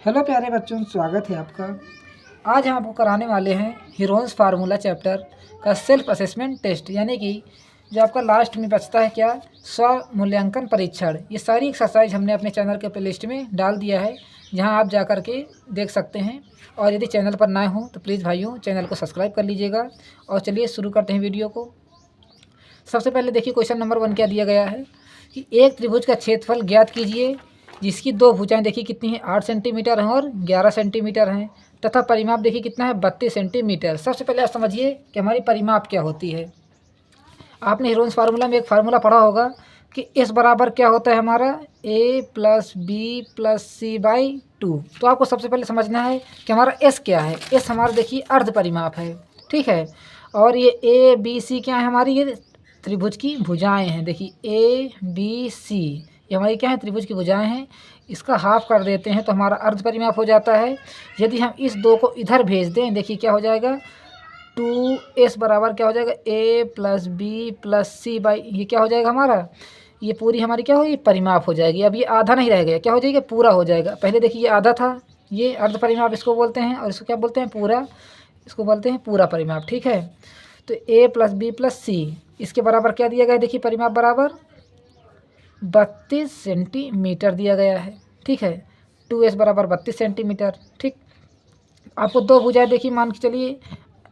Hello प्यारे बच्चों, स्वागत है आपका। आज हम आपको कराने वाले हैं हीरोन्स फार्मूला चैप्टर का सेल्फ असेसमेंट टेस्ट, यानी कि जो आपका लास्ट में बचता है क्या, स्व मूल्यांकन परीक्षण। ये सारी एक्सरसाइज हमने अपने चैनल के प्लेलिस्ट में डाल दिया है, जहां आप जा कर के देख सकते हैं। और यदि चैनल पर नए हों तो प्लीज़ भाइयों चैनल को सब्सक्राइब कर लीजिएगा। और चलिए शुरू करते हैं वीडियो को। सबसे पहले देखिए क्वेश्चन नंबर 1 क्या दिया गया है कि एक त्रिभुज का क्षेत्रफल ज्ञात कीजिए जिसकी दो भुजाएं देखिए कितनी हैं, 8 सेंटीमीटर हैं और 11 सेंटीमीटर हैं, तथा परिमाप देखिए कितना है, 32 सेंटीमीटर। सबसे पहले आप समझिए कि हमारी परिमाप क्या होती है। आपने हीरोन्स फार्मूला में एक फार्मूला पढ़ा होगा कि इस बराबर क्या होता है हमारा, a + b + c/2। तो आपको सबसे पहले समझना है कि हमारा s क्या है। s हमारा देखिए अर्ध परिमाप है, ठीक है। और ये a b c क्या है, हमारी ये त्रिभुज की भुजाएं हैं। देखिए a b c ये हमारी क्या है, त्रिभुज की भुजाएं हैं। इसका हाफ कर देते हैं तो हमारा अर्ध परिमाप हो जाता है। यदि हम इस 2 को इधर भेज दें, देखिए क्या हो जाएगा, 2s बराबर क्या हो जाएगा, a + b + c/, ये क्या हो जाएगा हमारा, ये पूरी हमारी क्या होगी, परिमाप हो जाएगी। अब ये आधा नहीं रह गया, क्या हो जाएगा, पूरा हो जाएगा। पहले देखिए ये आधा था, ये अर्ध परिमाप इसको बोलते हैं, और इसको क्या बोलते हैं, पूरा, इसको बोलते हैं पूरा परिमाप, ठीक है। तो a + b + c इसके बराबर क्या दिया गया है, देखिए परिमाप बराबर 32 सेंटीमीटर दिया गया है, ठीक है। 2s बराबर 32 सेंटीमीटर, ठीक। आपको दो भुजाएं देखिए, मान के चलिए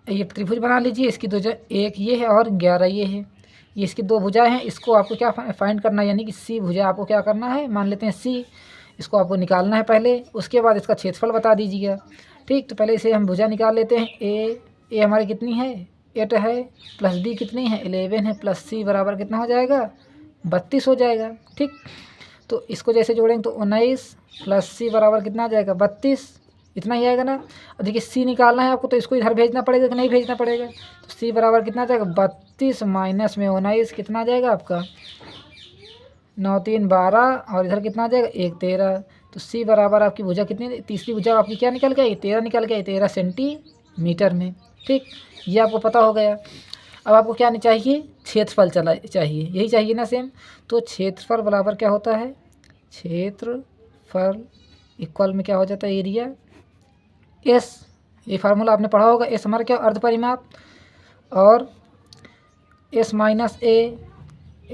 ये त्रिभुज बना लीजिए। इसकी दो एक ये है और 11 ये है, ये इसकी दो भुजाएं हैं। इसको आपको क्या फाइंड करना है, यानी कि सी भुजा आपको क्या करना है, मान लेते हैं सी, इसको आपको निकालना है पहले। उसके बाद इसका क्षेत्रफल बता दीजिएगा, ठीक। तो पहले इसे हम भुजा निकाल लेते हैं। ए हमारी कितनी है, 8 है, + b कितनी है, 11 है, + c बराबर कितना हो जाएगा, 32 हो जाएगा, ठीक। तो इसको जैसे जोड़ेंगे तो 19 + c बराबर कितना आ जाएगा, 32, इतना ही आएगा ना। और देखिए c निकालना है आपको, तो इसको इधर भेजना पड़ेगा कि नहीं भेजना पड़ेगा। तो c बराबर कितना आ जाएगा, 32 माइनस में 19 कितना आ जाएगा आपका, 9 3 12, और इधर कितना आ जाएगा, 1 13। तो c बराबर आपकी भुजा कितनी, तीसरी भुजा आपकी क्या निकल के आई, 13 निकल के आई, 13 सेंटीमीटर में, ठीक। ये आपको पता हो गया। अब आपको क्या नहीं चाहिए, क्षेत्रफल चाहिए, यही चाहिए ना सेम। तो क्षेत्रफल बराबर क्या होता है, क्षेत्रफल इक्वल में क्या हो जाता है, एरिया s। ये फार्मूला आपने पढ़ा होगा। s हमारा क्या, अर्ध परिमाप, और s - a,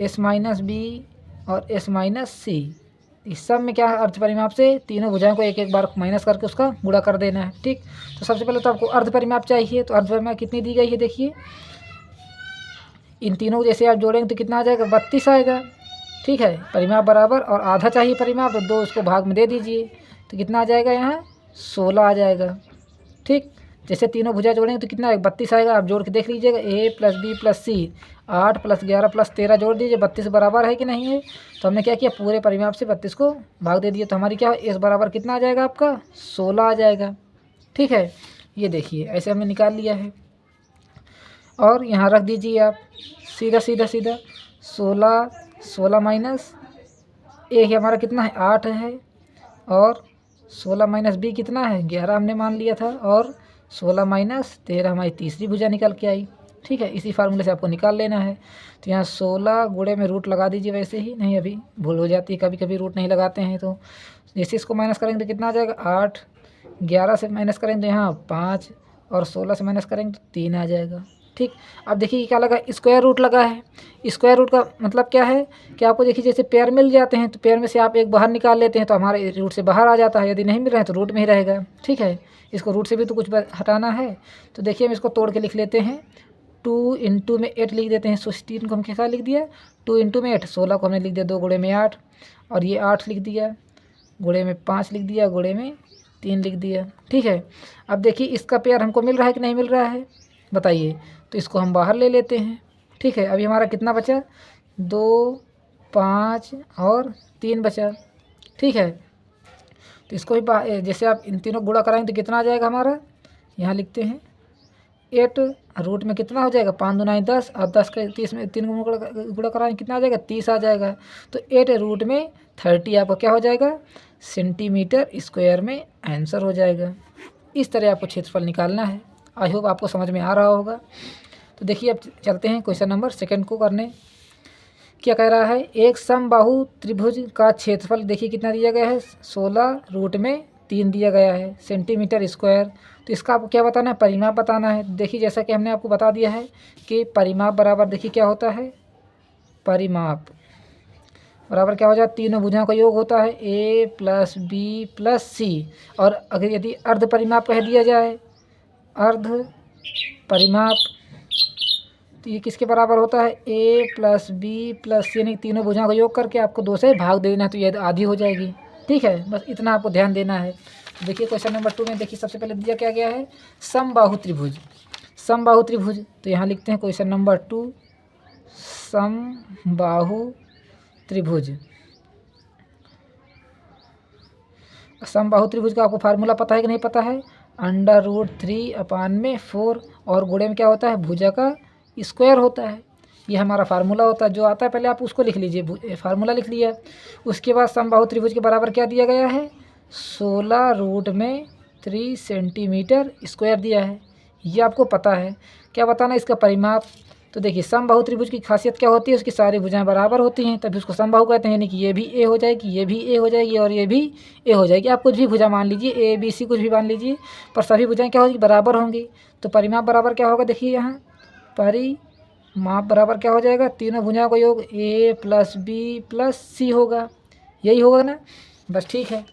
s - b और s - c, इस सब में क्या है, अर्ध परिमाप से तीनों भुजाओं को एक एक बार माइनस करके उसका गुणा कर देना है, ठीक। तो सबसे पहले तो आपको अर्ध परिमाप चाहिए। तो अर्ध परिमाप कितनी दी गई है, देखिए इन तीनों को जैसे आप जोड़ेंगे तो कितना आ जाएगा, 32 आएगा, ठीक है। परिमाप बराबर, और आधा चाहिए परिमाप, तो 2 उसको भाग में दे दीजिए, तो कितना आ जाएगा, यहाँ 16 आ जाएगा, ठीक। जैसे तीनों भुजा जोड़ेंगे तो कितना आएगा, 32 आएगा। आप जोड़ के देख लीजिएगा, a + b + c, 8 + 11 + 13 जोड़ दीजिए, 32 बराबर है कि नहीं है। तो हमने क्या किया, पूरे परिमाप से 32 को भाग दे दिया, तो हमारी क्या है, s बराबर कितना आ जाएगा आपका, 16 आ जाएगा, ठीक है। ये देखिए ऐसे हमने निकाल लिया है, और यहाँ रख दीजिए आप, सीधा सीधा सीधा 16 माइनस a हमारा कितना है, 8 है, और 16 - b कितना है, 11 हमने मान लिया था, और 16 - 13 हमारी तीसरी भुजा निकल के आई, ठीक है। इसी फार्मूले से आपको निकाल लेना है। तो यहाँ 16 गुणे में रूट लगा दीजिए, वैसे ही नहीं, अभी भूल हो जाती है, कभी कभी रूट नहीं लगाते हैं। तो जैसे इसको माइनस करेंगे तो कितना आ जाएगा, 8, 11 से माइनस करेंगे तो यहाँ 5, और 16 से माइनस करेंगे तो 3 आ जाएगा, ठीक। अब देखिए क्या लगा, स्क्वायर रूट लगा है। स्क्वायर रूट का मतलब क्या है कि आपको देखिए जैसे पेयर मिल जाते हैं, तो पेयर में से आप एक बाहर निकाल लेते हैं तो हमारे रूट से बाहर आ जाता है। यदि नहीं मिल रहा है तो रूट में ही रहेगा, ठीक है। इसको रूट से भी तो कुछ हटाना है। तो देखिए हम इसको तोड़ के लिख लेते हैं। 2 × में 8 लिख देते हैं। 16 को हम क्या लिख दिया, 2 × में 8, 16 को हमने लिख दिया 2 गुणे में 8, और ये 8 लिख दिया, गुणे में 5 लिख दिया, गुणे में 3 लिख दिया, ठीक है। अब देखिए इसका पेयर हमको मिल रहा है कि नहीं मिल रहा है, बताइए। तो इसको हम बाहर ले लेते हैं, ठीक है। अभी हमारा कितना बचा, 2 5 और 3 बचा, ठीक है। तो इसको ही जैसे आप इन तीनों गुणा कराएंगे तो कितना आ जाएगा हमारा, यहाँ लिखते हैं 8, रूट में कितना हो जाएगा, 5 दूना 10, और 10 का 30 में 3 गुणा कराएंगे कितना आ जाएगा, 30 आ जाएगा। तो 8 रूट में 30 आपका क्या हो जाएगा, सेंटीमीटर स्क्वायर में आंसर हो जाएगा। इस तरह आपको क्षेत्रफल निकालना है। आई होप आपको समझ में आ रहा होगा। तो देखिए अब चलते हैं क्वेश्चन नंबर 2 को करने। क्या कह रहा है, एक समबाहु त्रिभुज का क्षेत्रफल देखिए कितना दिया गया है, 16 रूट में 3 दिया गया है सेंटीमीटर स्क्वायर। तो इसका आपको क्या बताना है, परिमाप बताना है। देखिए जैसा कि हमने आपको बता दिया है कि परिमाप बराबर देखिए क्या होता है, परिमाप बराबर क्या हो जाता है, तीनों भुजाओं का योग होता है ए प्लस बी प्लस सी। और अगर यदि अर्ध परिमाप कह दिया जाए, अर्ध परिमाप, तो ये किसके बराबर होता है, ए प्लस बी प्लस सी, यानी तीनों भुजाओं का योग करके आपको 2 से भाग दे देना है, तो ये आधी हो जाएगी। ठीक है, बस इतना आपको ध्यान देना है। देखिए क्वेश्चन नंबर 2 में देखिए सबसे पहले दिया क्या गया है, समबाहु त्रिभुज। समबाहु त्रिभुज, तो यहाँ लिखते हैं क्वेश्चन नंबर 2 समबाहु त्रिभुज। समबाहु त्रिभुज का आपको फार्मूला पता है कि नहीं पता है, √3/4 और गुणे में क्या होता है, भुजा का स्क्वायर होता है। ये हमारा फार्मूला होता है, जो आता है पहले आप उसको लिख लीजिए, फार्मूला लिख लिया। उसके बाद समबाहु त्रिभुज के बराबर क्या दिया गया है, 16√3 सेंटीमीटर स्क्वायर दिया है। ये आपको पता है। क्या बताना है, इसका परिमाप। तो देखिए समबाहु त्रिभुज की खासियत क्या होती है, उसकी सारी भुजाएं बराबर होती हैं, तभी उसको समबाहु कहते हैं। यानी कि ये भी ए हो जाएगी, ये भी ए हो जाएगी और ये भी ए हो जाएगी। आप कुछ भी भुजा मान लीजिए, ए बी सी कुछ भी मान लीजिए, पर सभी भुजाएं क्या होगी, बराबर होंगी। तो परिमाप बराबर क्या होगा, देखिए यहाँ परिमाप बराबर क्या हो जाएगा, तीनों भुजाओं का योग ए प्लस बी प्लस सी होगा। यही होगा ना, बस ठीक है।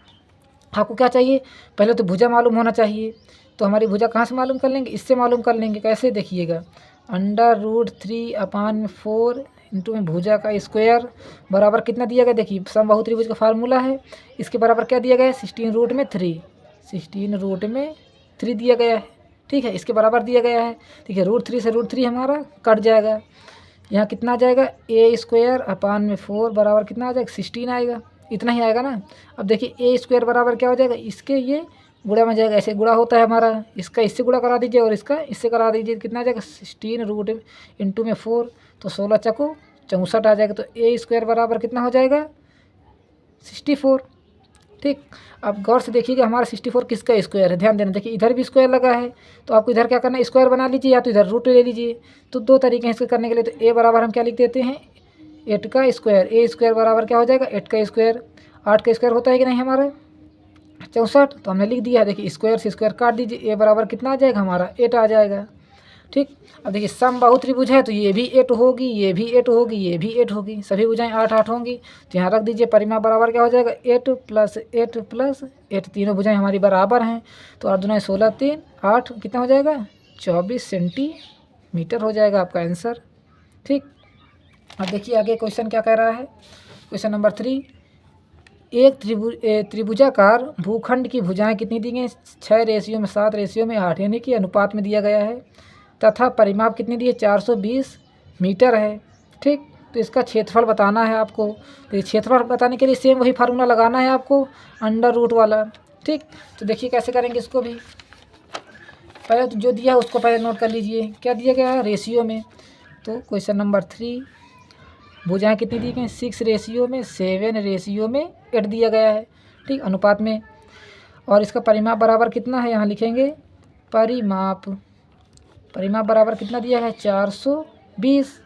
आपको क्या चाहिए, पहले तो भुजा मालूम होना चाहिए। तो हमारी भुजा कहाँ से मालूम कर लेंगे, इससे मालूम कर लेंगे। कैसे, देखिएगा, √3/4 इंटू में भुजा का स्क्वायर बराबर कितना दिया गया, देखिए समबाहु त्रिभुज का फार्मूला है। इसके बराबर क्या दिया गया है, 16√3, 16√3 दिया गया है। ठीक है, इसके बराबर दिया गया है। ठीक है, √3 से √3 हमारा कट जाएगा। यहाँ कितना आ जाएगा, a²/4 बराबर कितना आ जाएगा, 16 आएगा। इतना ही आएगा ना। अब देखिए a² बराबर क्या हो जाएगा, इसके ये गुणा में जाएगा, ऐसे गुणा होता है हमारा, इसका इससे गुणा करा दीजिए और इसका इससे करा दीजिए, कितना आ जाएगा, 16 इंटू में 4, तो 16 चको 64 आ जाएगा। तो a² बराबर कितना हो जाएगा, 64। ठीक, अब गौर से देखिएगा हमारा 64 किसका स्क्वायर है, ध्यान देना। देखिए इधर भी स्क्वायर लगा है, तो आपको इधर क्या करना है, स्क्वायर बना लीजिए या तो इधर रूट ले लीजिए। तो 2 तरीके हैं इसके करने के लिए। तो a बराबर हम क्या लिख देते हैं, 8 का स्क्वायर। a² बराबर क्या हो जाएगा, 8 का स्क्वायर। 8 का स्क्वायर होता है कि नहीं हमारा, 64। तो हमने लिख दिया है। देखिए स्क्वायर से स्क्वायर काट दीजिए, a बराबर कितना आ जाएगा हमारा, 8 आ जाएगा। ठीक, अब देखिए समबाहु त्रिभुज है, तो ये भी 8 होगी, ये भी 8 होगी, ये भी 8 होगी, सभी भुजाएं 8-8 होंगी। तो यहाँ रख दीजिए, परिमाप बराबर क्या हो जाएगा, 8 + 8 + 8, तीनों भुजाएं हमारी बराबर हैं। तो 8 दूना 16, 3 8, कितना हो जाएगा, 24 सेंटीमीटर हो जाएगा आपका आंसर। ठीक, अब देखिए आगे क्वेश्चन क्या कह रहा है, क्वेश्चन नंबर 3, एक त्रिभुजाकार भूखंड की भुजाएं कितनी दी गई, 6:7:8, यानी कि अनुपात में दिया गया है, तथा परिमाप कितनी दी है, 420 मीटर है। ठीक, तो इसका क्षेत्रफल बताना है आपको। तो क्षेत्रफल बताने के लिए सेम वही फार्मूला लगाना है आपको, अंडर रूट वाला। ठीक, तो देखिए कैसे करेंगे इसको भी। पहले तो जो दिया है उसको पहले नोट कर लीजिए, क्या दिया गया है, रेशियो में। तो क्वेश्चन नंबर 3, भुजाएं कितनी दी गई, 6:7:8 दिया गया है। ठीक, अनुपात में। और इसका परिमाप बराबर कितना है, यहाँ लिखेंगे परिमाप बराबर कितना दिया है, 420।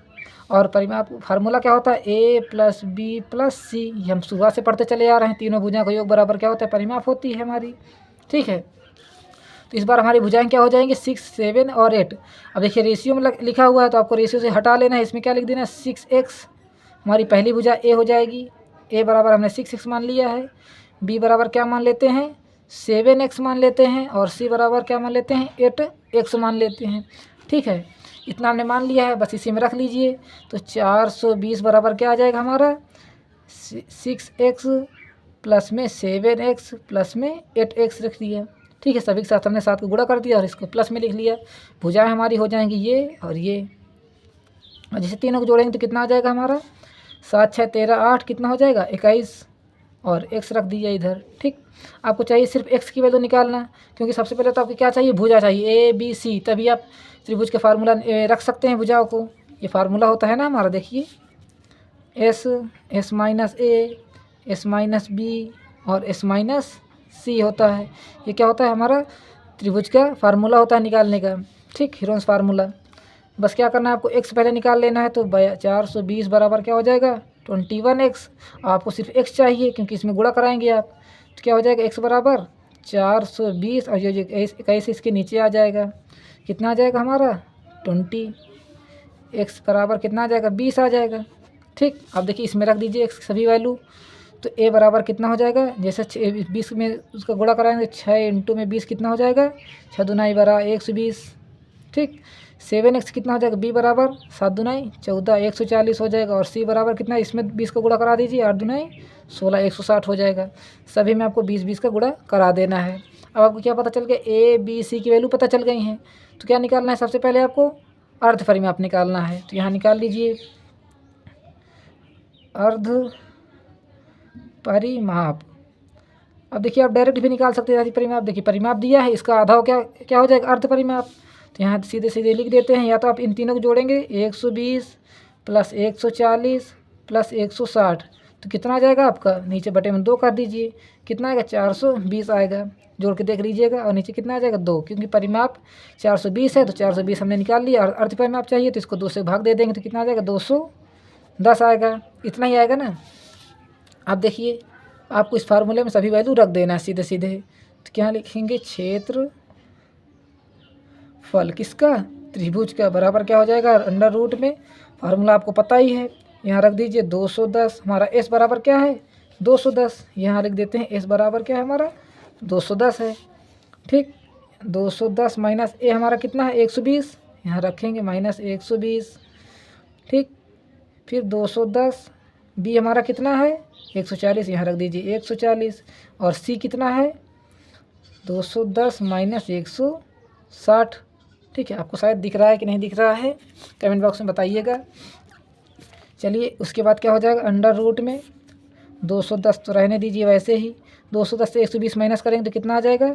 और परिमाप फार्मूला क्या होता है, a + b + c। ये हम सुबह से पढ़ते चले आ रहे हैं। तीनों भुजाओं का योग बराबर क्या होता है, परिमाप होती है हमारी। ठीक है, तो इस बार हमारी भुजाएं क्या हो जाएंगी, 6, 7 और 8। अब देखिए रेशियो में लिखा हुआ है, तो आपको रेशियो से हटा लेना है। इसमें क्या लिख देना है, 6x। हमारी पहली भुजा a हो जाएगी, a बराबर हमने 6x मान लिया है। b बराबर क्या मान लेते हैं, 7x मान लेते हैं। और c बराबर क्या मान लेते हैं, 8x मान लेते हैं। ठीक है, इतना हमने मान लिया है, बस इसी में रख लीजिए। तो 420 बराबर क्या आ जाएगा हमारा, 6x प्लस में 7x प्लस में 8x रख दिया। ठीक है, सभी के साथ हमने 7 को गुणा कर दिया और इसको प्लस में लिख लिया। भुजाएं हमारी हो जाएंगी ये और ये, और जैसे तीनों को जोड़ेंगे तो कितना आ जाएगा हमारा, 7, 6, 13, 8, कितना हो जाएगा, 21। और x रख दीजिए इधर। ठीक, आपको चाहिए सिर्फ x की वैल्यू निकालना, क्योंकि सबसे पहले तो आपको क्या चाहिए, भुजा चाहिए, a b c, तभी आप त्रिभुज के फार्मूला रख सकते हैं भुजाओं को। ये फार्मूला होता है ना हमारा, देखिए s, s - a, s - b और s - c होता है। ये क्या होता है, हमारा त्रिभुज का फार्मूला होता है निकालने का। ठीक, हीरोन्स फार्मूला। बस क्या करना है, आपको x पहले निकाल लेना है। तो 420 बराबर क्या हो जाएगा, 21x। आपको सिर्फ x चाहिए, क्योंकि इसमें गुणा कराएंगे आप। तो क्या हो जाएगा, x बराबर 420 और ये 21 इसके नीचे आ जाएगा, कितना आ जाएगा हमारा 20। x बराबर कितना आ जाएगा 20 आ जाएगा। ठीक, अब देखिए इसमें रख दीजिए x सभी वैल्यू, तो a बराबर कितना हो जाएगा, जैसे 20 में उसका गुणा कराएंगे 6 इंटू में 20 कितना हो जाएगा 6 दूनाई 120। ठीक, 7x कितना हो जाएगा b बराबर 7 दूनाई 14 140 हो जाएगा। और c बराबर कितना, इसमें 20 का गुणा करा दीजिए 8 दूनाई 16 160 हो जाएगा। सभी में आपको 20 का गुणा करा देना है। अब आपको क्या पता चल गया, a b c की वैल्यू पता चल गई हैं। तो क्या निकालना है, सबसे पहले आपको अर्ध परिमाप निकालना है। तो यहाँ निकाल लीजिए अर्ध परिमाप। अब देखिए आप डायरेक्ट भी निकाल सकते हैं अर्ध परिमाप। देखिए परिमाप दिया है, इसका आधा क्या क्या हो जाएगा अर्ध परिमाप। तो यहाँ सीधे सीधे लिख देते हैं, या तो आप इन तीनों को जोड़ेंगे 120 प्लस 140 प्लस 160, तो कितना आ जाएगा आपका, नीचे बटे में 2 कर दीजिए, कितना आएगा 420 आएगा। जोड़ के देख लीजिएगा, और नीचे कितना आ जाएगा 2, क्योंकि परिमाप 420 है तो 420 हमने निकाल लिया। और अर्ध परिमाप चाहिए तो इसको 2 से भाग दे देंगे, तो कितना आ जाएगा 210 आएगा। इतना ही आएगा ना। आप देखिए आपको इस फार्मूले में सभी वैल्यू रख देना है सीधे सीधे। तो क्या लिखेंगे, क्षेत्र फल किसका, त्रिभुज का, बराबर क्या हो जाएगा अंडर रूट में, फार्मूला आपको पता ही है, यहाँ रख दीजिए 210। हमारा s बराबर क्या है 210, यहाँ लिख देते हैं s बराबर क्या है हमारा 210 है। ठीक, 210 माइनस a हमारा कितना है 120, यहाँ रखेंगे माइनस 120। ठीक, फिर 210 b हमारा कितना है 140, यहाँ रख दीजिए 140। और c कितना है 210 माइनस 160। ठीक है, आपको शायद दिख रहा है कि नहीं दिख रहा है, कमेंट बॉक्स में बताइएगा। चलिए उसके बाद क्या हो जाएगा, अंडर रूट में 210 तो रहने दीजिए वैसे ही, 210 से 120 माइनस करेंगे तो कितना आ जाएगा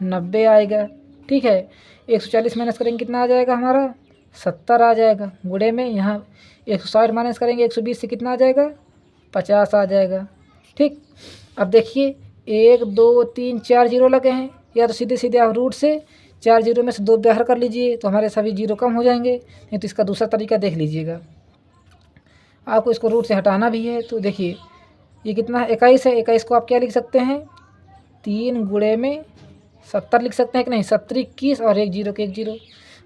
90 आएगा। ठीक है, 140 माइनस करेंगे कितना आ जाएगा हमारा 70 आ जाएगा। गुणे में यहाँ 160 माइनस करेंगे 120 से कितना आ जाएगा 50 आ जाएगा। ठीक, अब देखिए 1 2 3 4 जीरो लगे हैं, या तो सीधे सीधे आप रूट से 4 जीरो में से 2 बाहर कर लीजिए तो हमारे सभी जीरो कम हो जाएंगे। नहीं तो इसका दूसरा तरीका देख लीजिएगा, आपको इसको रूट से हटाना भी है। तो देखिए ये कितना है 21 है, 21 को आप क्या लिख सकते हैं 3 गुणे में 70 लिख सकते हैं कि नहीं, 70 21 और 1 जीरो के 1 जीरो।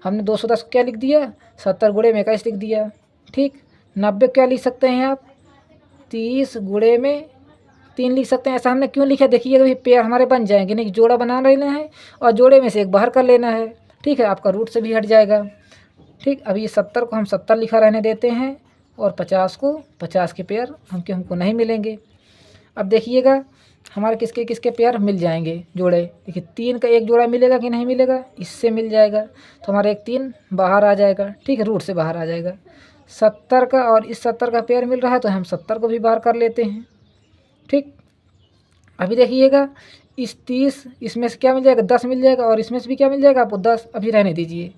हमने 210 को क्या लिख दिया 70 गुणे में 21 लिख दिया। ठीक, 90 क्या लिख सकते हैं आप 30 गुणे में 3 लिख सकते हैं। ऐसा हमने क्यों लिखा, देखिए अभी पेयर हमारे बन जाएंगे, नहीं जोड़ा बना लेना है और जोड़े में से एक बाहर कर लेना है। ठीक है, आपका रूट से भी हट जाएगा। ठीक, अभी ये 70 को हम 70 लिखा रहने देते हैं और 50 को 50 के पेयर हमको नहीं मिलेंगे। अब देखिएगा हमारे किसके किसके पेयर मिल जाएंगे जोड़े। देखिए 3 का एक जोड़ा मिलेगा कि नहीं मिलेगा, इससे मिल जाएगा तो हमारा एक 3 बाहर आ जाएगा। ठीक है, रूट से बाहर आ जाएगा। 70 का और इस 70 का पेयर मिल रहा है तो हम 70 को भी बाहर कर लेते हैं। ठीक, अभी देखिएगा इस 30 इसमें से क्या मिल जाएगा 10 मिल जाएगा, और इसमें से भी क्या मिल जाएगा आपको 10। अभी रहने दीजिए,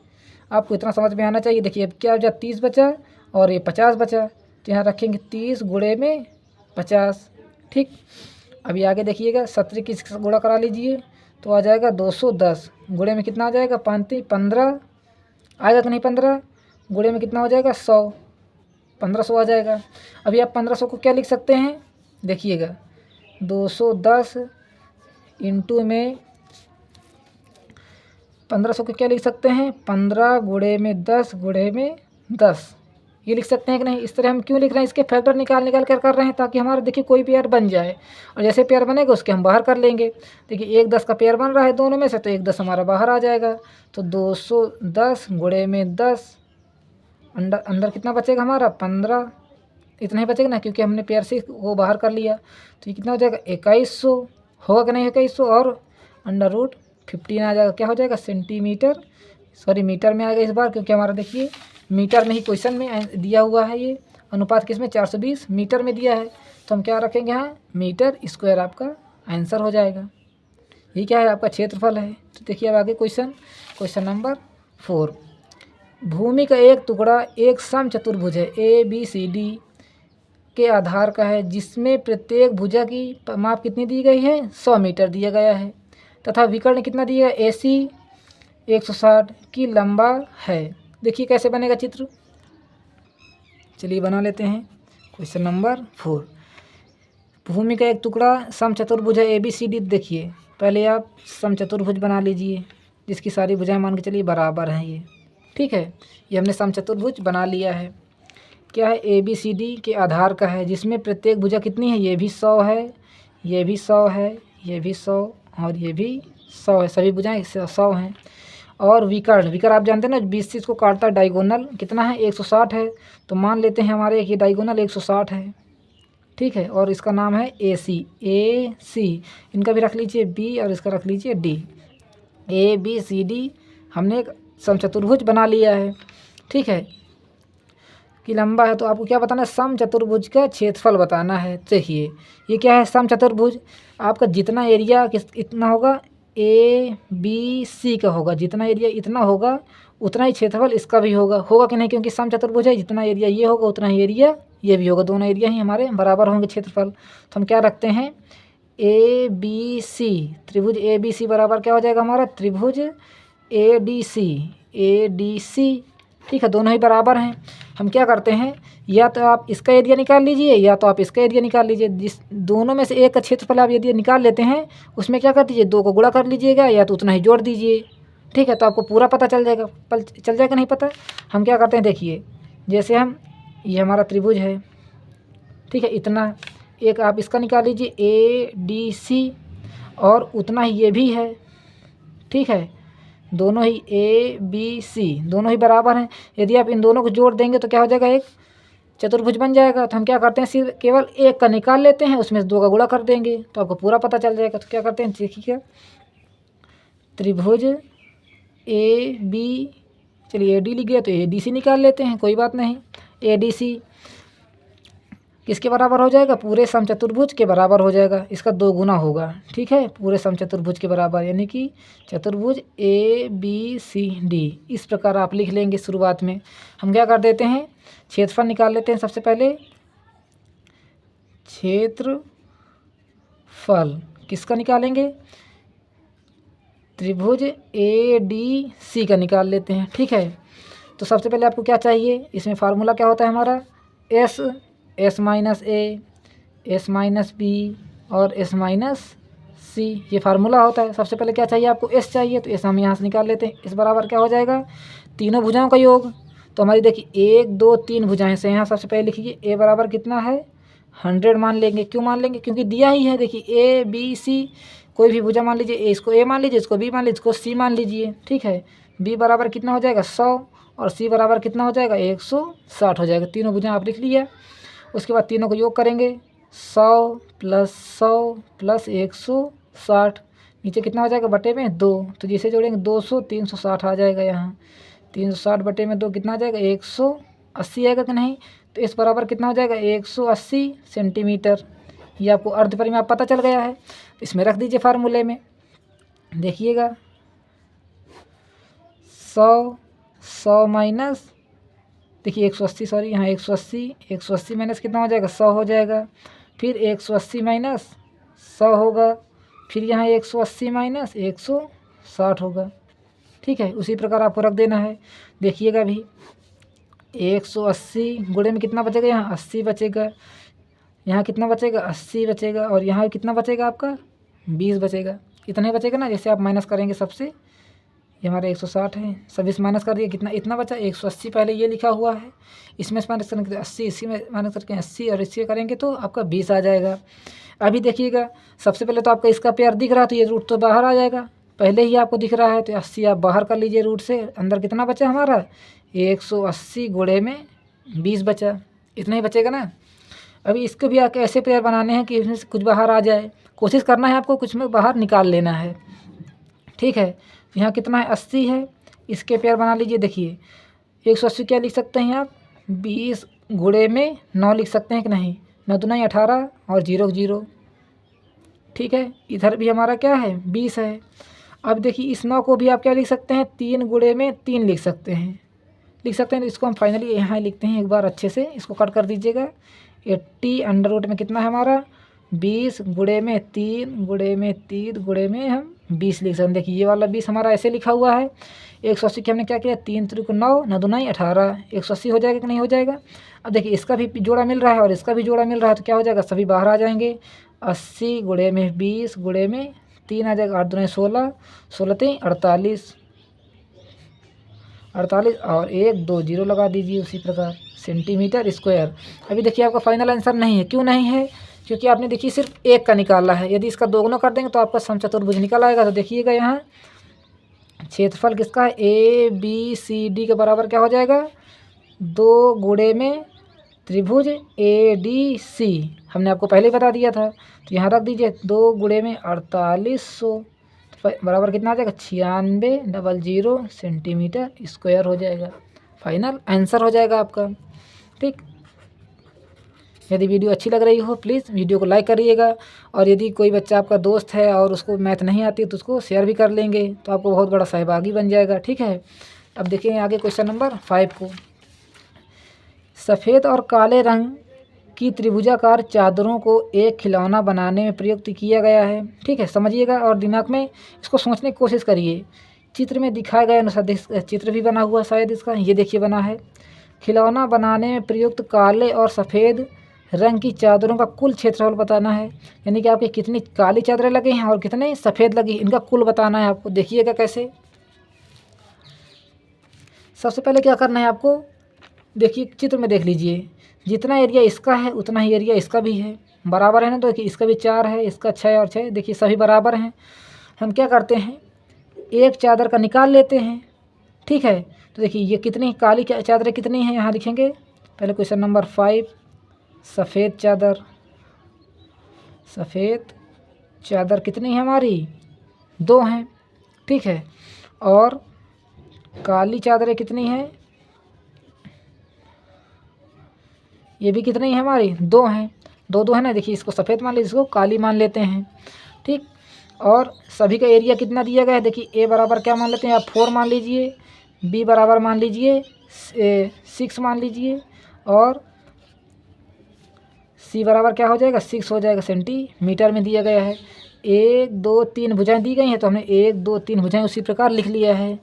आपको इतना समझ में आना चाहिए। देखिए अब क्या हो जाए 30 बचा और ये 50 बचा, तो यहाँ रखेंगे 30 गुणे में 50। ठीक, अभी आगे देखिएगा 70 की गुणा करा लीजिए तो आ जाएगा 210। गुणे में कितना आ जाएगा 15 आएगा कि नहीं, 15 गुणे में कितना हो जाएगा 100, 1500 आ जाएगा। अभी आप 1500 को क्या लिख सकते हैं, देखिएगा 210 इंटू में 1500 को क्या लिख सकते हैं 15 गुणे में 10 गुणे में 10, ये लिख सकते हैं कि नहीं। इस तरह हम क्यों लिख रहे हैं, इसके फैक्टर निकाल कर रहे हैं ताकि हमारा देखिए कोई पेयर बन जाए, और जैसे पेयर बनेगा उसके हम बाहर कर लेंगे। देखिए 1 10 का पेयर बन रहा है दोनों में से, तो 1 10 हमारा बाहर आ जाएगा। तो 210 गुणे में 10, अंदर कितना बचेगा हमारा 15, इतना ही बचेगा ना, क्योंकि हमने पेयर से वो बाहर कर लिया। तो ये कितना हो जाएगा 2100 होगा कि नहीं 2100, और अंडर रूट 15 आ जाएगा। क्या हो जाएगा सेंटीमीटर, सॉरी मीटर में आएगा इस बार, क्योंकि हमारा देखिए मीटर में ही क्वेश्चन में दिया हुआ है। ये अनुपात किस में 420 मीटर में दिया है, तो हम क्या रखेंगे यहाँ मीटर स्क्वायर, आपका आंसर हो जाएगा। ये क्या है आपका क्षेत्रफल है। तो देखिए अब आगे क्वेश्चन नंबर 4। भूमि का एक टुकड़ा एक समचतुर्भुज है ABCD के आधार का है, जिसमें प्रत्येक भुजा की माप कितनी दी गई है 100 मीटर दिया गया है, तथा विकर्ण कितना दिया है AC 160 की लंबा है। देखिए कैसे बनेगा चित्र, चलिए बना लेते हैं। क्वेश्चन नंबर 4, भूमि का एक टुकड़ा समचतुर्भुज है ABCD। देखिए पहले आप समचतुर्भुज बना लीजिए जिसकी सारी भुजाएं मान के चलिए बराबर हैं ये। ठीक है, ये हमने समचतुर्भुज बना लिया है। क्या है, ABCD के आधार का है, जिसमें प्रत्येक भुजा कितनी है, ये भी 100 है, ये भी 100 है, ये भी 100 और ये भी 100 है, सभी भुजाएं 100 हैं। और विकर्ण आप जानते हैं ना, 20 से इसको काटता है, डायगोनल कितना है, 160 है। तो मान लेते हैं हमारे ये डायगोनल 160 है। ठीक है, और इसका नाम है AC। इनका भी रख लीजिए B और इसका रख लीजिए D। ABCD हमने एक समचतुर्भुज बना लिया है। ठीक है, कि लंबा है, तो आपको क्या बताना है, समचतुर्भुज का क्षेत्रफल बताना है। देखिए ये क्या है, समचतुर्भुज, आपका जितना एरिया इतना होगा, ABC का होगा, जितना एरिया इतना होगा उतना ही क्षेत्रफल इसका भी होगा कि नहीं, क्योंकि समचतुर्भुज है, जितना एरिया ये होगा उतना ही एरिया ये भी होगा, दोनों एरिया ही हमारे बराबर होंगे क्षेत्रफल। तो हम क्या रखते हैं, ABC, त्रिभुज ABC बराबर क्या हो जाएगा हमारा, त्रिभुज ADC। ठीक है, दोनों ही बराबर हैं। हम क्या करते हैं, या तो आप इसका एरिया निकाल लीजिए या तो आप इसका एरिया निकाल लीजिए। जिस दोनों में से एक का क्षेत्रफल आप यदि निकाल लेते हैं, उसमें क्या कर दीजिए, 2 को गुणा कर लीजिएगा या तो उतना ही जोड़ दीजिए। ठीक है, तो आपको पूरा पता चल जाएगा नहीं पता। हम क्या करते हैं, देखिए जैसे ये हमारा त्रिभुज है। ठीक है, इतना एक आप इसका निकाल लीजिए ADC और उतना ही ये भी है। ठीक है, दोनों ही ABC दोनों ही बराबर हैं। यदि आप इन दोनों को जोड़ देंगे तो क्या हो जाएगा, एक चतुर्भुज बन जाएगा। तो हम क्या करते हैं, सिर्फ केवल एक का निकाल लेते हैं, उसमें से 2 का गुणा कर देंगे तो आपको पूरा पता चल जाएगा। तो क्या करते हैं, देखिए त्रिभुज AB, चलिए AD लिख गया तो ADC निकाल लेते हैं, कोई बात नहीं। ADC किसके बराबर हो जाएगा, पूरे समचतुर्भुज के बराबर हो जाएगा, इसका 2 गुना होगा। ठीक है, पूरे समचतुर्भुज के बराबर, यानी कि चतुर्भुज ABCD। इस प्रकार आप लिख लेंगे। शुरुआत में हम क्या कर देते हैं, क्षेत्रफल निकाल लेते हैं। सबसे पहले क्षेत्रफल किसका निकालेंगे, त्रिभुज ADC का निकाल लेते हैं। ठीक है, तो सबसे पहले आपको क्या चाहिए, इसमें फार्मूला क्या होता है हमारा, S minus A, S minus B और S माइनस C, ये फार्मूला होता है। सबसे पहले क्या चाहिए आपको, S चाहिए, तो S हम यहाँ से निकाल लेते हैं। इस बराबर क्या हो जाएगा, तीनों भुजाओं का योग। तो हमारी देखिए 1 2 3 भुजाएं से, यहाँ सबसे पहले लिखिए A बराबर कितना है, 100 मान लेंगे। क्यों मान लेंगे, क्योंकि दिया ही है। देखिए ABC, कोई भी भुजा मान लीजिए, इसको A मान लीजिए, इसको B मान लीजिए, इसको C मान लीजिए। ठीक है, B बराबर कितना हो जाएगा, 100 और C बराबर कितना हो जाएगा, 160 हो जाएगा। तीनों भुजाएं आप लिख लिया। उसके बाद तीनों को योग करेंगे, 100 + 100 + 160, नीचे कितना हो जाएगा, बटे में 2। तो जिसे जोड़ेंगे 200, 360 आ जाएगा। यहाँ 360 बटे में 2 कितना आ जाएगा, 180 आएगा कि नहीं। तो इस बराबर कितना हो जाएगा, 180 सेंटीमीटर। ये आपको अर्ध परिमाप पता चल गया है। तो इसमें रख दीजिए फार्मूले में। देखिएगा 100 माइनस, देखिए 180, सॉरी यहाँ 180 माइनस कितना हो जाएगा, 100 हो जाएगा। फिर 180 माइनस 100 होगा, फिर यहाँ 180 माइनस 160 होगा। ठीक है, उसी प्रकार आपको रख देना है। देखिएगा भी 180 गुणे में कितना बचेगा, यहाँ 80 बचेगा, यहाँ कितना बचेगा, 80 बचेगा, और यहाँ कितना बचेगा आपका, 20 बचेगा। इतना ही बचेगा ना, जैसे आप माइनस करेंगे सबसे। ये हमारे 160 है, सब इस माइनस कर दिए, कितना इतना बचा, 180 पहले ये लिखा हुआ है, इसमें से माइनस करेंगे 80, इसी में माइनस करके 80 और इससे करेंगे तो आपका 20 आ जाएगा। अभी देखिएगा, सबसे पहले तो आपका इसका पेयर दिख रहा है, तो ये रूट तो बाहर आ जाएगा, पहले ही आपको दिख रहा है। तो 80 आप बाहर कर लीजिए रूट से, अंदर कितना बचा हमारा, 180 गुणे में 20 बचा, इतना ही बचेगा ना। अभी इसको भी आपको ऐसे पेयर बनाने हैं कि इसमें से कुछ बाहर आ जाए, कोशिश करना है आपको कुछ में बाहर निकाल लेना है। ठीक है, यहाँ कितना है, 80 है, इसके पेयर बना लीजिए। देखिए 180 क्या लिख सकते हैं आप, 20 गुणे में 9 लिख सकते हैं कि नहीं, 9 दूना 18 और 0 0। ठीक है, इधर भी हमारा क्या है, 20 है। अब देखिए इस 9 को भी आप क्या लिख सकते हैं, 3 गुणे में 3 लिख सकते हैं। तो इसको हम फाइनली यहाँ लिखते हैं एक बार अच्छे से, इसको कट कर दीजिएगा। 80 अंडर रूट में कितना है हमारा, 20 गुणे में 3 गुणे में 3 गुणे में हम 20 लिख सकते हैं। देखिए ये वाला 20 हमारा ऐसे लिखा हुआ है। 180 के हमने क्या किया, 3 त्रिक 9, 9 दूना 18, 180 हो जाएगा कि नहीं हो जाएगा। अब देखिए इसका भी जोड़ा मिल रहा है और इसका भी जोड़ा मिल रहा है, तो क्या हो जाएगा, सभी बाहर आ जाएंगे। 80 गुणे में 20 गुणे में 3 आ जाएगा, 8 दूनी 16, 16 3 48, 48 और 1 2 0 लगा दीजिए उसी प्रकार सेंटीमीटर स्क्वायर। अभी देखिए आपका फाइनल आंसर नहीं है, क्यों नहीं है? क्योंकि आपने देखिए सिर्फ एक का निकाला है। यदि इसका दोगुना कर देंगे तो आपका समचतुर्भुज निकल आएगा। तो देखिएगा यहाँ क्षेत्रफल किसका है, ए बी सी डी के बराबर क्या हो जाएगा, 2 गुणे में त्रिभुज ए डी सी, हमने आपको पहले ही बता दिया था। तो यहाँ रख दीजिए 2 गुणे में 4800 बराबर कितना आ जाएगा, 9600 सेंटीमीटर स्क्वायर हो जाएगा। फाइनल आंसर हो जाएगा आपका। ठीक, यदि वीडियो अच्छी लग रही हो प्लीज़ वीडियो को लाइक करिएगा, और यदि कोई बच्चा आपका दोस्त है और उसको मैथ नहीं आती तो उसको शेयर भी कर लेंगे, तो आपको बहुत बड़ा सहभागी बन जाएगा। ठीक है, अब देखिए आगे क्वेश्चन नंबर 5 को। सफ़ेद और काले रंग की त्रिभुजाकार चादरों को एक खिलौना बनाने में प्रयुक्त किया गया है। ठीक है, समझिएगा और दिमाग में इसको सोचने की कोशिश करिए। चित्र में दिखाया गया अनुसार चित्र भी बना हुआ शायद इसका, ये देखिए बना है। खिलौना बनाने में प्रयुक्त काले और सफ़ेद रंग की चादरों का कुल क्षेत्रफल बताना है, यानी कि आपकी कितनी काली चादरें लगी हैं और कितने सफ़ेद लगी, इनका कुल बताना है आपको। देखिएगा कैसे। सबसे पहले क्या करना है आपको, देखिए चित्र में देख लीजिए, जितना एरिया इसका है उतना ही एरिया इसका भी है, बराबर है ना। तो देखिए इसका भी 4 है, इसका 6 और 6, देखिए सभी बराबर हैं। हम क्या करते हैं, एक चादर का निकाल लेते हैं। ठीक है, तो देखिए ये कितनी काली चादरें कितनी हैं, यहाँ लिखेंगे। पहले क्वेश्चन नंबर 5, सफ़ेद चादर कितनी है हमारी, 2 हैं। ठीक है, और काली चादरें कितनी हैं, ये भी कितनी है हमारी, 2 हैं। 2 है ना, देखिए इसको सफ़ेद मान लीजिए, इसको काली मान लेते हैं। ठीक, और सभी का एरिया कितना दिया गया है, देखिए ए बराबर क्या मान लेते हैं आप, 4 मान लीजिए, बी बराबर मान लीजिए 6 मान लीजिए, और सी बराबर क्या हो जाएगा, 6 हो जाएगा। सेंटीमीटर में दिया गया है। 1 2 3 भुजाएं दी गई हैं, तो हमने 1 2 3 भुजाएं उसी प्रकार लिख लिया है।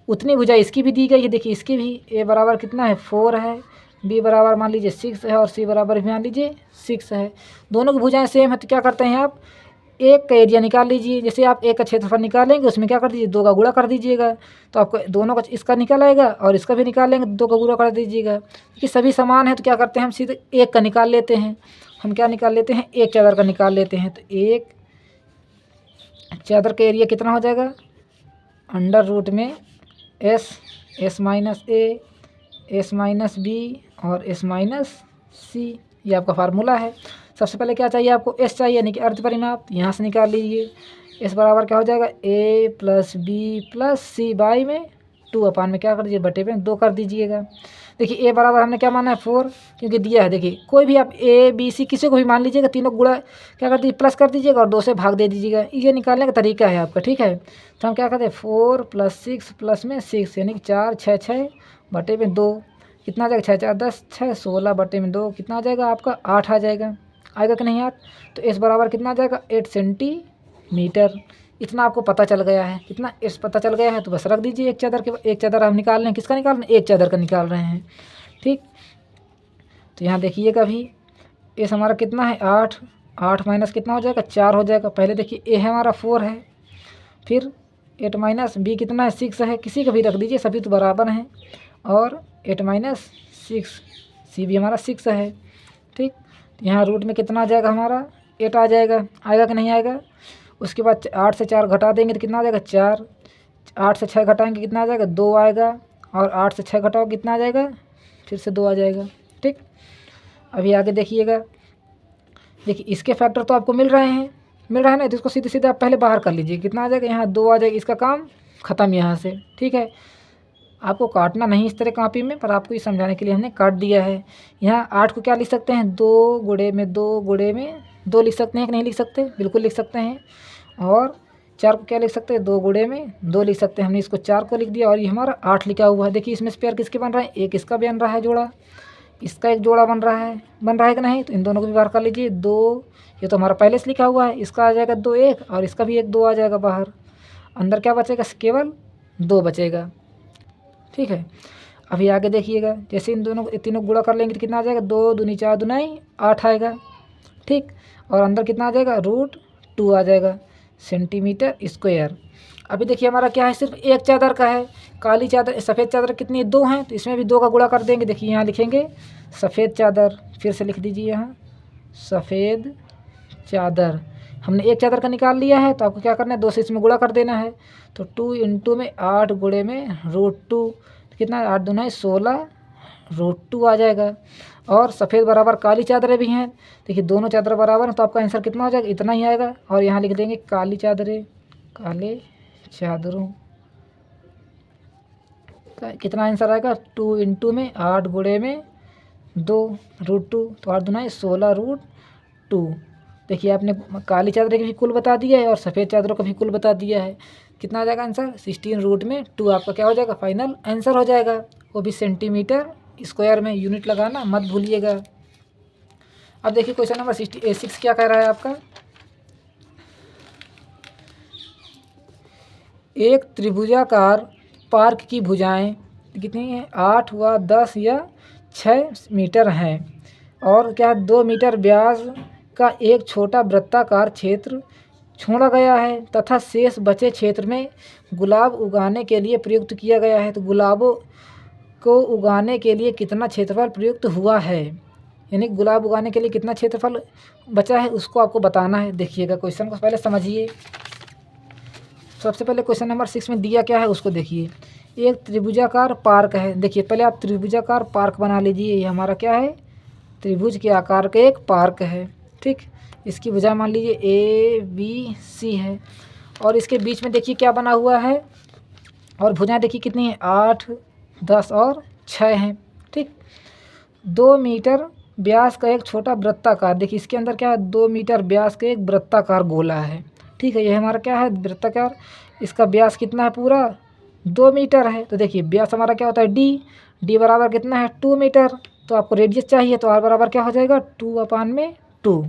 उतनी भुजाएं इसकी भी दी गई है, देखिए इसकी भी। ए बराबर कितना है, 4 है, बी बराबर मान लीजिए 6 है, और सी बराबर भी मान लीजिए 6 है। दोनों की भुजाएं सेम है, तो क्या करते हैं आप, एक का एरिया निकाल लीजिए। जैसे आप एक का क्षेत्रफल निकालेंगे, उसमें क्या कर दीजिए, 2 का गुणा कर दीजिएगा, तो आपको दोनों का इसका निकल आएगा, और इसका भी निकाल लेंगे, 2 का गुणा कर दीजिएगा। कि सभी समान है, तो क्या करते हैं हम सीधे एक का निकाल लेते हैं। हम क्या निकाल लेते हैं, एक चादर का निकाल लेते हैं। तो एक चादर का एरिया कितना हो जाएगा, अंडर रूट में S minus A, S minus B और एस माइनस सी, ये आपका फार्मूला है। सबसे पहले क्या चाहिए आपको, एस चाहिए, यानी कि अर्ध परिमाप, यहाँ से निकाल लीजिए। एस बराबर क्या हो जाएगा, A plus B plus C by में 2 अपान में क्या कर दीजिए, बटे में 2 कर दीजिएगा। देखिए ए बराबर हमने क्या माना है, 4, क्योंकि दिया है। देखिए कोई भी आप ए बी सी किसी को भी मान लीजिएगा, तीनों गुणा क्या कर दीजिए, प्लस कर दीजिएगा और 2 से भाग दे दीजिएगा। ये निकालने का तरीका है आपका। ठीक है, तो हम क्या करते हैं, 4 + 6 प्लस में 6, यानी कि 4 6 6 बटे में 2, कितना आ जाएगा, 6 4 10 6, 16 बटे में 2 कितना आ जाएगा आपका, 8 आ जाएगा। आएगा कि नहीं 8? तो एस बराबर कितना आ जाएगा, 8 सेंटीमीटर। इतना आपको पता चल गया है, कितना एस पता चल गया है, तो बस रख दीजिए। एक चादर हम निकाल रहे हैं, किसका निकाल रहे हैं, एक चादर का निकाल रहे हैं। ठीक, तो यहाँ देखिएगा भी एस हमारा कितना है, 8, 8 माइनस कितना हो जाएगा, 4 हो जाएगा। पहले देखिए ए है हमारा 4 है, फिर 8 माइनस बी कितना है, 6 है, किसी का भी रख दीजिए, सभी तो बराबर हैं। और 8 माइनस 6, सी भी हमारा 6 है। ठीक, यहाँ रूट में कितना आ जाएगा हमारा, 8 आ जाएगा। आएगा कि नहीं आएगा? उसके बाद 8 से 4 घटा देंगे तो कितना आ जाएगा, 4। 8 से 6 घटाएंगे कितना आ जाएगा, 2 आएगा। और 8 से 6 घटाओ कितना आ जाएगा, फिर से 2 आ जाएगा। ठीक, अभी आगे देखिएगा। देखिए इसके फैक्टर तो आपको मिल रहे हैं, ना, तो इसको सीधे सीधे आप पहले बाहर कर लीजिए। कितना आ जाएगा, यहाँ 2 आ जाएगा। इसका काम ख़त्म यहाँ से। ठीक है, आपको काटना नहीं इस तरह कॉपी में, पर आपको ये समझाने के लिए हमने काट दिया है। यहाँ 8 को क्या लिख सकते हैं, 2 गुणे में 2 लिख सकते हैं कि नहीं लिख सकते, बिल्कुल लिख सकते हैं। और 4 को क्या लिख सकते हैं, 2 गुणे में 2 लिख सकते हैं। हमने इसको 4 को लिख दिया, और ये हमारा 8 लिखा हुआ है। देखिए इसमें से पेयर किसके बन रहे हैं, एक इसका बन रहा है जोड़ा, इसका एक जोड़ा बन रहा है कि नहीं, तो इन दोनों को भी बाहर कर लीजिए। 2 ये तो हमारा पहले से लिखा हुआ है, इसका आ जाएगा 2 1, और इसका भी 1 2 आ जाएगा बाहर। अंदर क्या बचेगा, केवल 2 बचेगा। ठीक है, अभी आगे देखिएगा। जैसे इन तीनों गुणा कर लेंगे तो कितना आ जाएगा, 2 दूनी 4 दूनाई 8 आएगा। ठीक, और अंदर कितना आ जाएगा, √2 आ जाएगा। Centimetre square. अभी देखिए हमारा क्या है, सिर्फ एक चादर का है। काली चादर सफ़ेद चादर कितनी है, 2 हैं, तो इसमें भी 2 का गुणा कर देंगे। देखिए यहाँ लिखेंगे सफ़ेद चादर, फिर से लिख दीजिए यहाँ सफ़ेद चादर। हमने एक चादर का निकाल लिया है, तो आपको क्या करना है, 2 से इसमें गुणा कर देना है। तो 2 इंटू में 8 गुणे में √2, कितना 8 दूना है 16 √2 आ जाएगा। और सफ़ेद बराबर काली चादरें भी हैं, देखिए दोनों चादर बराबर हैं, तो आपका आंसर कितना हो जाएगा, इतना ही आएगा। और यहाँ लिख देंगे काली चादरें, काले चादरों का कितना आंसर आएगा, 2 इंटू में 8 गुणे में 2 √2, तो 8 दूना है 16 √2। देखिए आपने काली चादर का भी कुल बता दिया है और सफ़ेद चादरों का भी कुल बता दिया है। कितना आ जाएगा आंसर, 16√2 आपका क्या हो जाएगा, फाइनल आंसर हो जाएगा। वो भी सेंटीमीटर स्क्वायर में, यूनिट लगाना मत भूलिएगा। अब देखिए क्वेश्चन नंबर 6 क्या कह रहा है आपका, एक त्रिभुजाकार पार्क की भुजाएं कितनी हैं, 8 व 10 या 6 मीटर हैं, और क्या 2 मीटर व्यास का एक छोटा वृत्ताकार क्षेत्र छोड़ा गया है तथा शेष बचे क्षेत्र में गुलाब उगाने के लिए प्रयुक्त किया गया है। तो गुलाबों को उगाने के लिए कितना क्षेत्रफल प्रयुक्त हुआ है, यानी गुलाब उगाने के लिए कितना क्षेत्रफल बचा है उसको आपको बताना है। देखिएगा क्वेश्चन को पहले समझिए। सबसे पहले क्वेश्चन नंबर 6 में दिया क्या है उसको देखिए। एक त्रिभुजाकार पार्क है, देखिए पहले आप त्रिभुजाकार पार्क बना लीजिए। ये हमारा क्या है, त्रिभुज के आकार का एक पार्क है, ठीक। इसकी भुजा मान लीजिए ABC है, और इसके बीच में देखिए क्या बना हुआ है, और भुजाएं देखिए कितनी है, 8, 10 और 6 हैं, ठीक। 2 मीटर व्यास का एक छोटा वृत्ताकार, देखिए इसके अंदर क्या है, 2 मीटर व्यास का एक वृत्ताकार गोला है, ठीक है। ये हमारा क्या है, वृत्ताकार, इसका व्यास कितना है, पूरा 2 मीटर है। तो देखिए व्यास हमारा क्या होता है, डी बराबर कितना है, 2 मीटर। तो आपको रेडियस चाहिए, तो R बराबर क्या हो जाएगा, 2/2।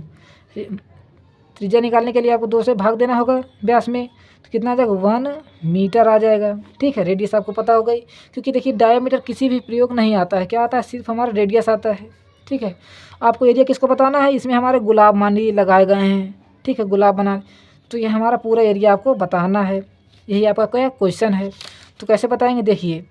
त्रिज्या निकालने के लिए आपको 2 से भाग देना होगा व्यास में, तो कितना आ जाएगा, 1 मीटर आ जाएगा, ठीक है। रेडियस आपको पता हो गई, क्योंकि देखिए डायमीटर किसी भी प्रयोग नहीं आता है, क्या आता है, सिर्फ हमारा रेडियस आता है, ठीक है। आपको एरिया किसको बताना है, इसमें हमारे गुलाब मान लीजिए लगाए गए हैं, ठीक है, गुलाब बना, तो ये हमारा पूरा एरिया आपको बताना है। यही आपका क्या क्वेश्चन है। तो कैसे बताएंगे, देखिए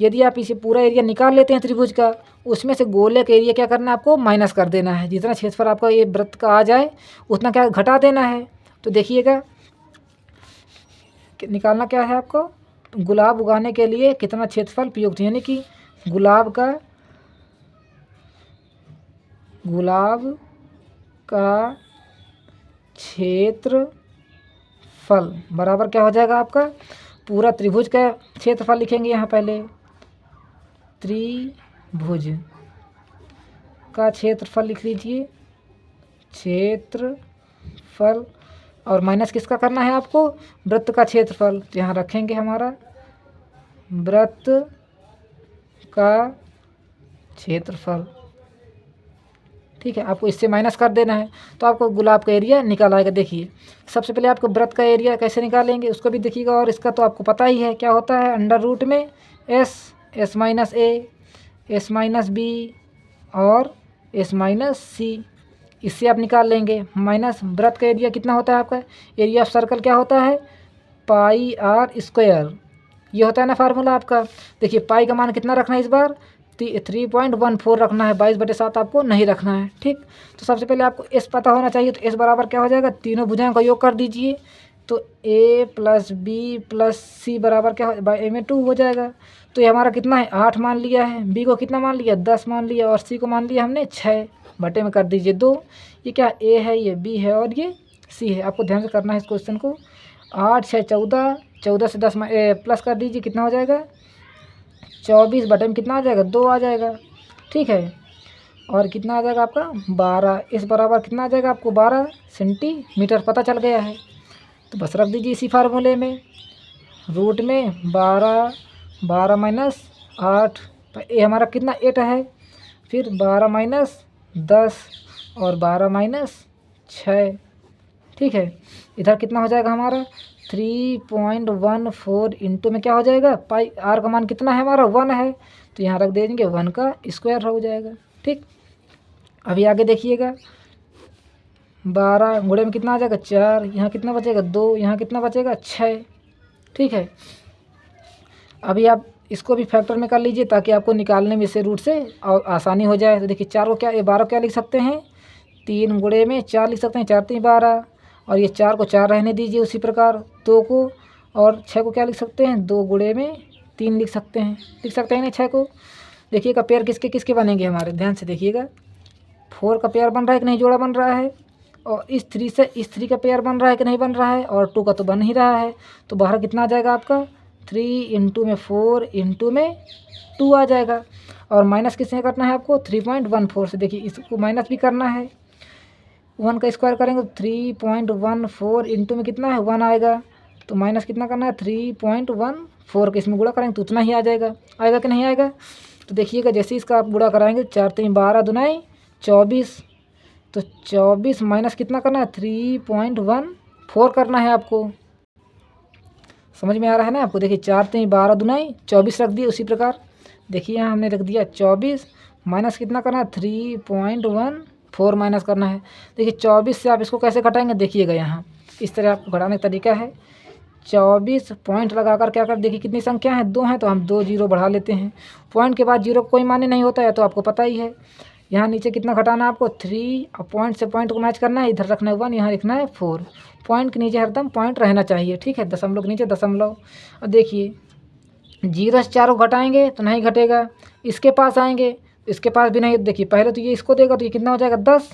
यदि आप इसे पूरा एरिया निकाल लेते हैं त्रिभुज का, उसमें से गोले का एरिया क्या करना है, आपको माइनस कर देना है। जितना क्षेत्रफल आपका ये वृत्त का आ जाए उतना क्या घटा देना है। तो देखिएगा निकालना क्या है आपको, गुलाब उगाने के लिए कितना क्षेत्रफल प्रयुक्त, यानी कि गुलाब का क्षेत्रफल बराबर क्या हो जाएगा, आपका पूरा त्रिभुज का क्षेत्रफल लिखेंगे यहाँ पहले, त्रिभुज का क्षेत्रफल लिख लीजिए, क्षेत्रफल, और माइनस किसका करना है आपको, वृत्त का क्षेत्रफल। तो यहाँ रखेंगे हमारा वृत्त का क्षेत्रफल, ठीक है। आपको इससे माइनस कर देना है, तो आपको गुलाब का एरिया निकाल आएगा। देखिए सबसे पहले आपको वृत्त का एरिया कैसे निकालेंगे उसको भी देखिएगा, और इसका तो आपको पता ही है क्या होता है, अंडर रूट में S minus A, S minus B और S माइनस C, इससे आप निकाल लेंगे। माइनस वृत्त का एरिया कितना होता है आपका, एरिया ऑफ सर्कल क्या होता है, πr², ये होता है ना फार्मूला आपका। देखिए पाई का मान कितना रखना है इस बार, 3.14 रखना है, 22/7 आपको नहीं रखना है, ठीक। तो सबसे पहले आपको S पता होना चाहिए, तो S बराबर क्या हो जाएगा, तीनों भुजाओं का योग कर दीजिए, तो A + B + C बराबर क्या हो, A में 2 हो जाएगा। तो ये हमारा कितना है, 8 मान लिया है, B को कितना मान लिया, 10 मान लिया, और C को मान लिया हमने 6, बटे में कर दीजिए 2। ये क्या A है, ये B है और ये C है। आपको ध्यान से करना है इस क्वेश्चन को। 8 6 14, 14 से 10 प्लस कर दीजिए, कितना हो जाएगा, 24, बटे में कितना आ जाएगा, 2 आ जाएगा, ठीक है। और कितना आ जाएगा आपका 12, इस बराबर कितना आ जाएगा आपको 12 सेंटीमीटर पता चल गया है। तो बस रख दीजिए इसी फार्मूले में, रूट में 12 माइनस 8, ये हमारा कितना 8 है, फिर 12 - 10 और 12 - 6, ठीक है। इधर कितना हो जाएगा हमारा 3.14 इंटू में क्या हो जाएगा, पाई R का मान कितना है हमारा 1 है, तो यहाँ रख देंगे 1 का स्क्वायर हो जाएगा, ठीक। अभी आगे देखिएगा, 12 गुणे में कितना आ जाएगा 4, यहाँ कितना बचेगा 2, यहाँ कितना बचेगा 6। ठीक है, अभी आप इसको भी फैक्टर में कर लीजिए ताकि आपको निकालने में इसे रूट से आसानी हो जाए। तो देखिए 4 को क्या, ये 12 क्या लिख सकते हैं, 3 गुणे में 4 लिख सकते हैं, 4 3 12, और ये 4 को 4 रहने दीजिए उसी प्रकार 2 को, और 6 को क्या लिख सकते हैं, 2 गुणे में 3 लिख सकते हैं, नहीं 6 को। देखिएगा पेयर किसके किसके बनेंगे हमारे, ध्यान से देखिएगा, 4 का पेयर बन रहा है कि नहीं, जोड़ा बन रहा है, और इस 3 से इस 3 का पेयर बन रहा है कि नहीं बन रहा है, और 2 का तो बन ही रहा है। तो बाहर कितना आ जाएगा आपका, 3 इंटू में 4 इंटू में 2 आ जाएगा। और माइनस किससे करना है आपको, 3.14 से। देखिए इसको माइनस भी करना है, 1 का स्क्वायर करेंगे तो 3.14 इंटू में कितना है 1 आएगा, तो माइनस कितना करना है 3.14 के इसमें गुणा करेंगे तो उतना ही आ जाएगा, आएगा कि नहीं आएगा। तो देखिएगा जैसे इसका आप गुणा कराएंगे 4 3 12 दुनाई 24, तो 24 माइनस कितना करना है 3.14 करना है आपको। समझ में आ रहा है ना आपको। देखिए 4 3 12 दुनाई 24 रख दिए, उसी प्रकार देखिए यहाँ हमने रख दिया 24 माइनस कितना करना है 3.14 माइनस करना है। देखिए 24 से आप इसको कैसे घटाएंगे, देखिएगा यहाँ इस तरह आपको घटाने का तरीका है। 24 पॉइंट लगाकर क्या कर, देखिए कितनी संख्या है 2 हैं तो हम 2 जीरो बढ़ा लेते हैं। पॉइंट के बाद जीरो कोई मान्य नहीं होता है तो आपको पता ही है। यहाँ नीचे कितना घटाना है आपको 3, और पॉइंट से पॉइंट को मैच करना है, इधर रखना है 1, यहाँ लिखना है 4। पॉइंट के नीचे हरदम पॉइंट रहना चाहिए, ठीक है, दशमलव के नीचे दशमलव। और देखिए 0 से 4 को घटाएंगे तो नहीं घटेगा, इसके पास आएंगे इसके पास भी नहीं। देखिए पहले तो ये इसको देगा तो ये कितना हो जाएगा 10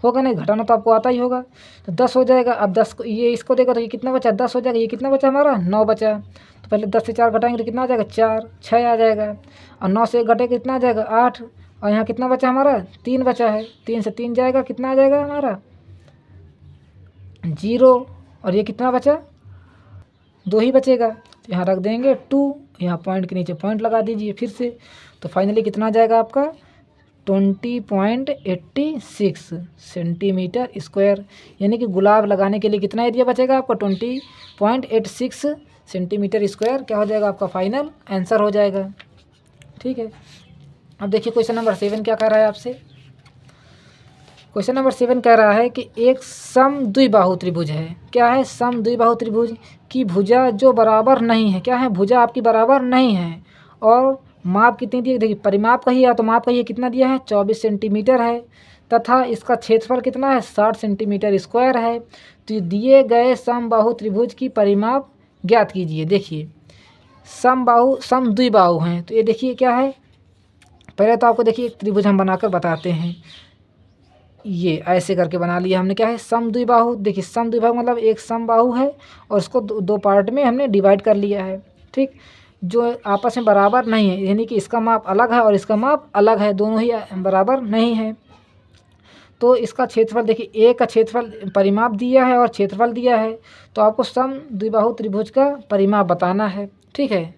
होगा, नहीं घटाना तो आपको आता ही होगा, तो 10 हो जाएगा। अब 10 को ये इसको देगा तो ये कितना बचा 10 हो जाएगा, ये कितना बचा हमारा 9 बचा। तो पहले 10 से 4 घटाएंगे तो कितना आ जाएगा 4, 6 आ जाएगा, और 9 से 1 घटेगा कितना आ जाएगा 8, और यहाँ कितना बचा हमारा 3 बचा है, 3 से 3 जाएगा कितना आ जाएगा हमारा 0, और ये कितना बचा 2 ही बचेगा, तो यहाँ रख देंगे 2, यहाँ पॉइंट के नीचे पॉइंट लगा दीजिए फिर से। तो फाइनली कितना आ जाएगा आपका 20.86 सेंटीमीटर स्क्वायर, यानी कि गुलाब लगाने के लिए कितना एरिया बचेगा आपका 20.86 सेंटीमीटर स्क्वायर क्या हो जाएगा आपका फाइनल आंसर हो जाएगा। ठीक है, अब देखिए क्वेश्चन नंबर 7 क्या कह रहा है आपसे। क्वेश्चन नंबर 7 कह रहा है कि एक समद्विबाहु त्रिभुज है, क्या है समद्विबाहु त्रिभुज की भुजा जो बराबर नहीं है, क्या है भुजा आपकी बराबर नहीं है, और माप कितनी दी है, देखिए परिमाप कही है तो माप कही है कितना दिया है 24 सेंटीमीटर है, तथा इसका क्षेत्रफल कितना है 60 सेंटीमीटर स्क्वायर है। तो दिए गए समबाहु त्रिभुज की परिमाप ज्ञात कीजिए। देखिए समद्विबाहु हैं, तो ये देखिए क्या है, पहले तो आपको देखिए एक त्रिभुज हम बनाकर बताते हैं, ये ऐसे करके बना लिया हमने, क्या है समद्विबाहु। देखिए समद्विबाहु मतलब एक समबाहु है और उसको दो पार्ट में हमने डिवाइड कर लिया है, ठीक, जो आपस में बराबर नहीं है, यानी कि इसका माप अलग है और इसका माप अलग है, दोनों ही बराबर नहीं है। तो इसका क्षेत्रफल देखिए, ए का क्षेत्रफल परिमाप दिया है और क्षेत्रफल दिया है, तो आपको समद्विबाहु त्रिभुज का परिमाप बताना है। ठीक है,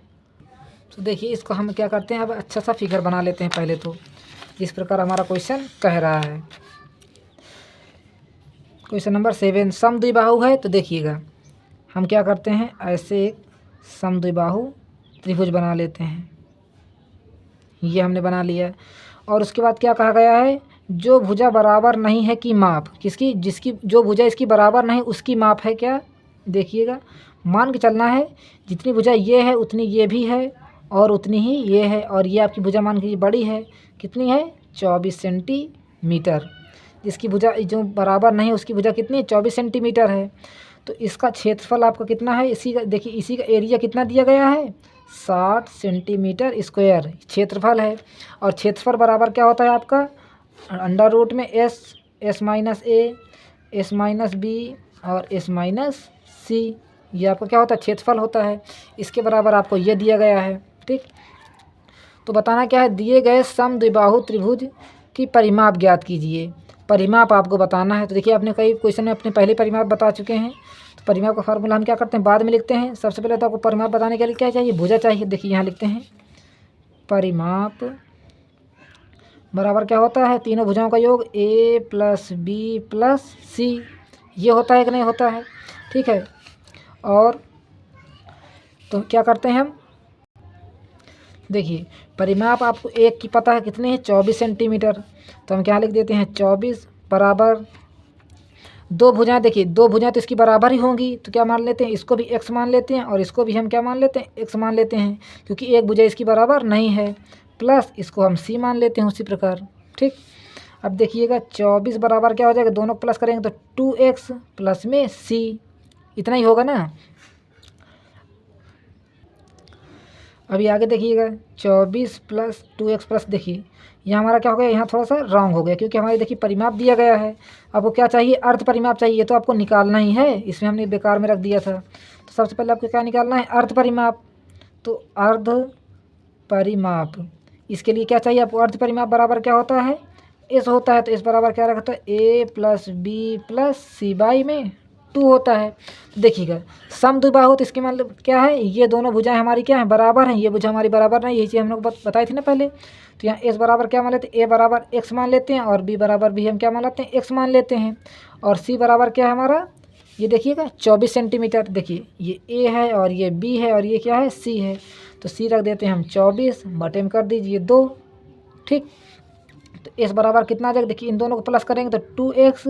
तो देखिए इसको हम क्या करते हैं, अब अच्छा सा फिगर बना लेते हैं पहले तो, जिस प्रकार हमारा क्वेश्चन कह रहा है। क्वेश्चन नंबर 7 समद्विबाहु है, तो देखिएगा हम क्या करते हैं, ऐसे एक समद्विबाहु त्रिभुज बना लेते हैं, ये हमने बना लिया। और उसके बाद क्या कहा गया है, जो भुजा बराबर नहीं है की माप, किसकी, जिसकी जो भुजा इसकी बराबर नहीं उसकी माप है क्या। देखिएगा मान के चलना है, जितनी भुजा ये है उतनी ये भी है और उतनी ही ये है, और ये आपकी भुजा मान के बड़ी है, कितनी है 24 सेंटीमीटर। जिसकी भुजा जो बराबर नहीं है उसकी भुजा कितनी है 24 सेंटीमीटर है। तो इसका क्षेत्रफल आपका कितना है, इसी का देखिए, इसी का एरिया कितना दिया गया है 60 सेंटीमीटर स्क्वायर क्षेत्रफल है। और क्षेत्रफल बराबर क्या होता है आपका अंडर रूट में S minus A, S minus B और एस माइनस सी, ये आपका क्या होता है क्षेत्रफल होता है। इसके बराबर आपको ये दिया गया है। ठीक, तो बताना क्या है, दिए गए समद्विबाहु त्रिभुज की परिमाप ज्ञात कीजिए, परिमाप आपको बताना है। तो देखिए आपने कई क्वेश्चन में अपने पहले परिमाप बता चुके हैं, तो परिमाप का फार्मूला हम क्या करते हैं बाद में लिखते हैं। सबसे पहले तो आपको परिमाप बताने के लिए क्या चाहिए, भुजा चाहिए। देखिए यहाँ लिखते हैं परिमाप बराबर क्या होता है, तीनों भुजाओं का योग ए प्लस बी प्लस सी, ये होता है कि नहीं होता है। ठीक है, और तो क्या करते हैं हम, देखिए परिमाप आपको एक की पता है कितनी है 24 सेंटीमीटर, तो हम क्या लिख देते हैं 24 बराबर दो भुजाएं, देखिए दो भुजाएं तो इसकी बराबर ही होंगी, तो क्या मान लेते हैं, इसको भी x मान लेते हैं और इसको भी हम क्या मान लेते हैं, x मान लेते हैं, क्योंकि एक भुजा इसकी बराबर नहीं है। प्लस इसको हम c मान लेते हैं उसी प्रकार। ठीक, अब देखिएगा 24 बराबर क्या हो जाएगा, दोनों प्लस करेंगे तो 2x प्लस में c, इतना ही होगा ना। अभी आगे देखिएगा 24 प्लस 2x प्लस, देखिए यहाँ हमारा क्या हो गया, यहाँ थोड़ा सा रॉन्ग हो गया, क्योंकि हमारे देखिए परिमाप दिया गया है। आपको क्या चाहिए, अर्ध परिमाप चाहिए, तो आपको निकालना ही है, इसमें हमने बेकार में रख दिया था। तो सबसे पहले आपको क्या निकालना है, अर्ध परिमाप। तो अर्ध परिमाप, इसके लिए क्या चाहिए आपको, अर्ध परिमाप बराबर क्या होता है, इस होता है। तो इस बराबर क्या रखता है, a plus B plus C by में 2 होता है। तो देखिएगा समद्विबाहु, तो इसके मतलब क्या है, ये दोनों भुजाएं हमारी क्या है, बराबर हैं, ये भुजा हमारी बराबर नहीं, यही चीज़ हम लोग बताई थी ना पहले। तो यहाँ s बराबर क्या मान लेते हैं, a बराबर x मान लेते हैं और b बराबर भी हम क्या मान लेते हैं, x मान लेते हैं। और c बराबर क्या है हमारा, ये देखिएगा 24 सेंटीमीटर। देखिए ये a है और ये b है और ये क्या है, c है। तो c रख देते हैं हम 24, बटे में कर दीजिए 2। ठीक, तो s बराबर कितना आ जाएगा, देखिए इन दोनों को प्लस करेंगे तो 2x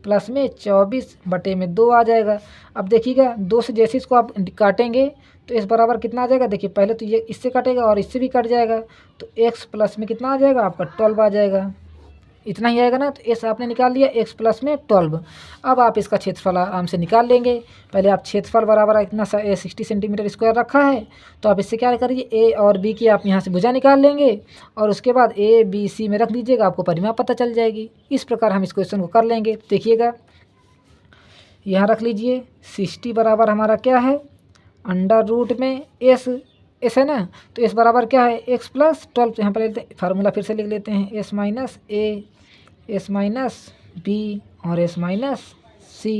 प्लस में 24 बटे में 2 आ जाएगा। अब देखिएगा 2 से जैसे इसको आप काटेंगे तो इस बराबर कितना आ जाएगा, देखिए पहले तो ये इससे कटेगा और इससे भी कट जाएगा, तो x प्लस में कितना आ जाएगा आपका 12 आ जाएगा, इतना ही आएगा ना। तो s आपने निकाल लिया, x प्लस में 12। अब आप इसका क्षेत्रफल आराम से निकाल लेंगे। पहले आप क्षेत्रफल बराबर इतना सा 60 सेंटीमीटर स्क्वायर रखा है, तो आप इससे क्या करिए, a और b की आप यहाँ से भुजा निकाल लेंगे और उसके बाद a b c में रख दीजिएगा, आपको परिमाप पता चल जाएगी। इस प्रकार हम इस क्वेश्चन को कर लेंगे। देखिएगा यहाँ रख लीजिए 60 बराबर हमारा क्या है, अंडर रूट में s है ना, तो s बराबर क्या है, x प्लस 12। यहाँ पर लेते हैं फार्मूला, फिर से लिख लेते हैं, s minus a, s minus b और s माइनस c।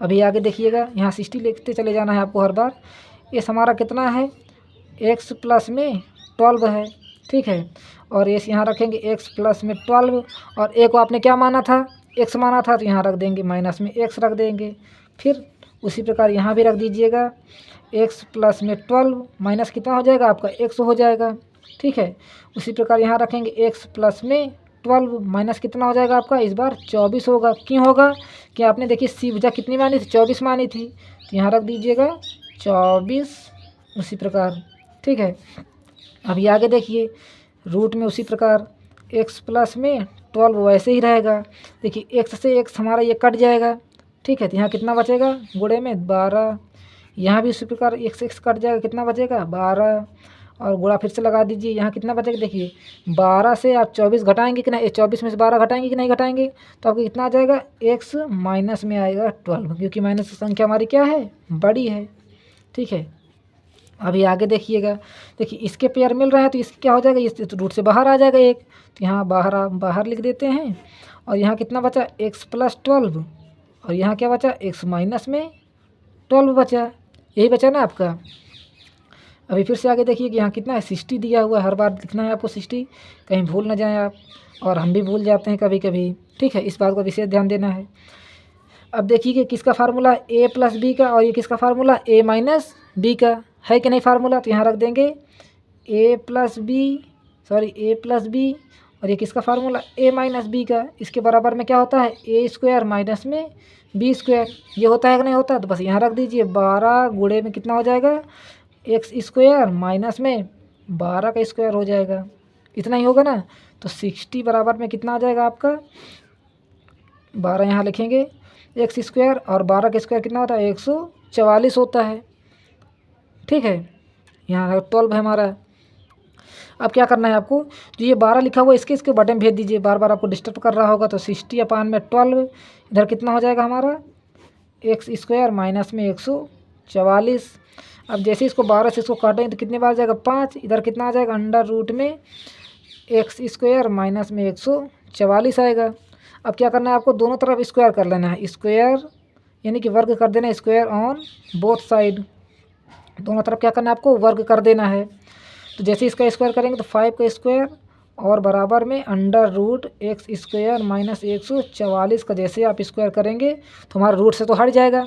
अभी आगे देखिएगा यहाँ 60 लिखते चले जाना है आपको हर बार। s हमारा कितना है, x प्लस में 12 है, ठीक है। और s यहाँ रखेंगे x प्लस में 12, और a को आपने क्या माना था, x माना था, तो यहाँ रख देंगे माइनस में x रख देंगे। फिर उसी प्रकार यहाँ भी रख दीजिएगा, x प्लस में 12 माइनस कितना हो जाएगा आपका, x हो जाएगा, ठीक है। उसी प्रकार यहाँ रखेंगे x प्लस में 12 माइनस कितना हो जाएगा आपका, इस बार 24 होगा। क्यों होगा, कि आपने देखिए सी भुजा कितनी मानी थी, 24 मानी थी, तो यहाँ रख दीजिएगा 24 उसी प्रकार, ठीक है। अभी आगे देखिए रूट में उसी प्रकार x प्लस में 12 वैसे ही रहेगा। देखिए x से x हमारा ये कट जाएगा, ठीक है। तो यहाँ कितना बचेगा, गुणे में 12, यहाँ भी उसी प्रकार x कट जाएगा, कितना बचेगा 12, और गुणा फिर से लगा दीजिए, यहाँ कितना बचेगा, देखिए 12 से आप 24 घटाएंगे कि नहीं, 24 में से 12 घटाएंगे कि नहीं घटाएंगे, तो आपको कितना आ जाएगा, x माइनस में आएगा 12, क्योंकि माइनस की संख्या हमारी क्या है, बड़ी है, ठीक है। अभी आगे देखिएगा, देखिए इसके पेयर मिल रहा है, तो इसके क्या हो जाएगा, इस रूट से बाहर आ जाएगा एक, तो यहाँ बाहर लिख देते हैं। और यहाँ कितना बचा, x प्लस 12, और यहाँ क्या बचा, x माइनस में 12 बचा, यही बचा ना आपका। अभी फिर से आगे देखिए कि यहाँ कितना है, 60 दिया हुआ है, हर बार लिखना है आपको 60, कहीं भूल ना जाएं आप, और हम भी भूल जाते हैं कभी कभी, ठीक है। इस बात को विशेष ध्यान देना है। अब देखिए कि किसका फार्मूला, a प्लस बी का, और ये किसका फार्मूला, a माइनस बी का है कि नहीं फार्मूला, तो यहाँ रख देंगे a प्लस बी, और ये किसका फार्मूला, a माइनस बी का। इसके बराबर में क्या होता है, a स्क्वायर माइनस में b स्क्वायर, ये होता है कि नहीं होता, तो बस यहाँ रख दीजिए 12 गुणे में कितना हो जाएगा, x स्क्वायर माइनस में 12 का स्क्वायर हो जाएगा, इतना ही होगा ना। तो 60 बराबर में कितना आ जाएगा आपका, 12 यहाँ लिखेंगे, x स्क्वायर और 12 का स्क्वायर कितना होता है, 144 होता है, ठीक है। यहाँ 12 है हमारा। अब क्या करना है आपको, जो ये 12 लिखा हुआ है इसके बटन भेज दीजिए, बार बार आपको डिस्टर्ब कर रहा होगा। तो 60/12 इधर कितना हो जाएगा हमारा, x स्क्वायर माइनस में 144। अब जैसे इसको 12 से इसको काटेंगे तो कितने बार जाएगा, 5, इधर कितना आ जाएगा, अंडर रूट में x स्क्वायर माइनस में 144 आएगा। अब क्या करना है आपको, दोनों तरफ स्क्वायर कर लेना है, स्क्वायर यानी कि वर्ग कर देना है, स्क्वायर ऑन बोथ साइड, दोनों तरफ क्या करना है आपको, वर्ग कर देना है। तो जैसे इसका स्क्वायर करेंगे तो 5 का स्क्वायर और बराबर में under root X square minus 144 का जैसे आप स्क्वायर करेंगे तो हमारा रूट से तो हट जाएगा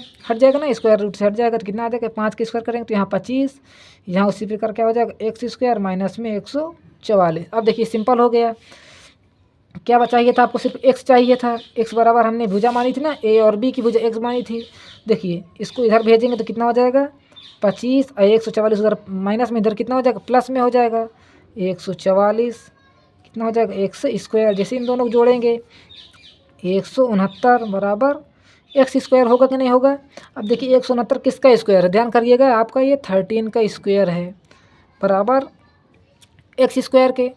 ना, स्क्वायर रूट से हट जाएगा तो कितना आ जाएगा, 5 का स्क्वायर करेंगे तो यहाँ 25, यहाँ उसी प्रकार क्या हो जाएगा, एक्स स्क्वायर माइनस में 144। अब देखिए सिंपल हो गया। क्या चाहिए था आपको, सिर्फ एक्स चाहिए था। एक्स बराबर हमने भुजा मानी थी ना, ए और बी की भुजा एक्स मानी थी। देखिए इसको इधर भेजेंगे तो कितना हो जाएगा 25 और 144 उधर माइनस में, इधर कितना हो जाएगा प्लस में हो जाएगा 144, कितना हो जाएगा एक्स स्क्वायर। जैसे इन दोनों को जोड़ेंगे 169 बराबर एक्स स्क्वायर होगा कि नहीं होगा। अब देखिए 169 किसका स्क्वायर है, ध्यान करिएगा आपका ये 13 का स्क्वायर है बराबर एक्स स्क्वायर के।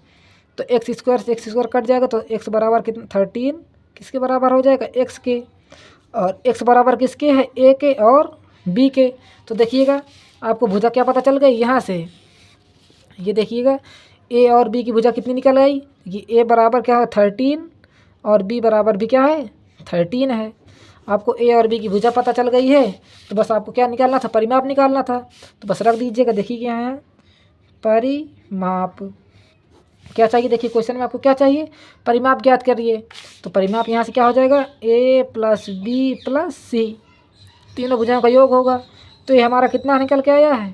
तो एक्स स्क्वायर से एक्स स्क्वायर कट जाएगा तो एक्स बराबर कितना 13 किसके बराबर हो जाएगा एक्स के, और एक्स बराबर किसके है ए के और बी के। तो देखिएगा आपको भुजा क्या पता चल गई यहाँ से, ये देखिएगा ए और बी की भुजा कितनी निकल आई, ये ए बराबर क्या है 13 और बी बराबर भी क्या है 13 है। आपको ए और बी की भुजा पता चल गई है तो बस आपको क्या निकालना था, परिमाप निकालना था। तो बस रख दीजिएगा, देखिए क्या है परिमाप। क्या चाहिए देखिए क्वेश्चन में आपको क्या चाहिए, परिमाप ज्ञात करिए। तो परिमाप यहाँ से क्या हो जाएगा ए प्लस बी प्लस सी, तीनों भुजाओं का योग होगा। तो ये हमारा कितना निकल के आया है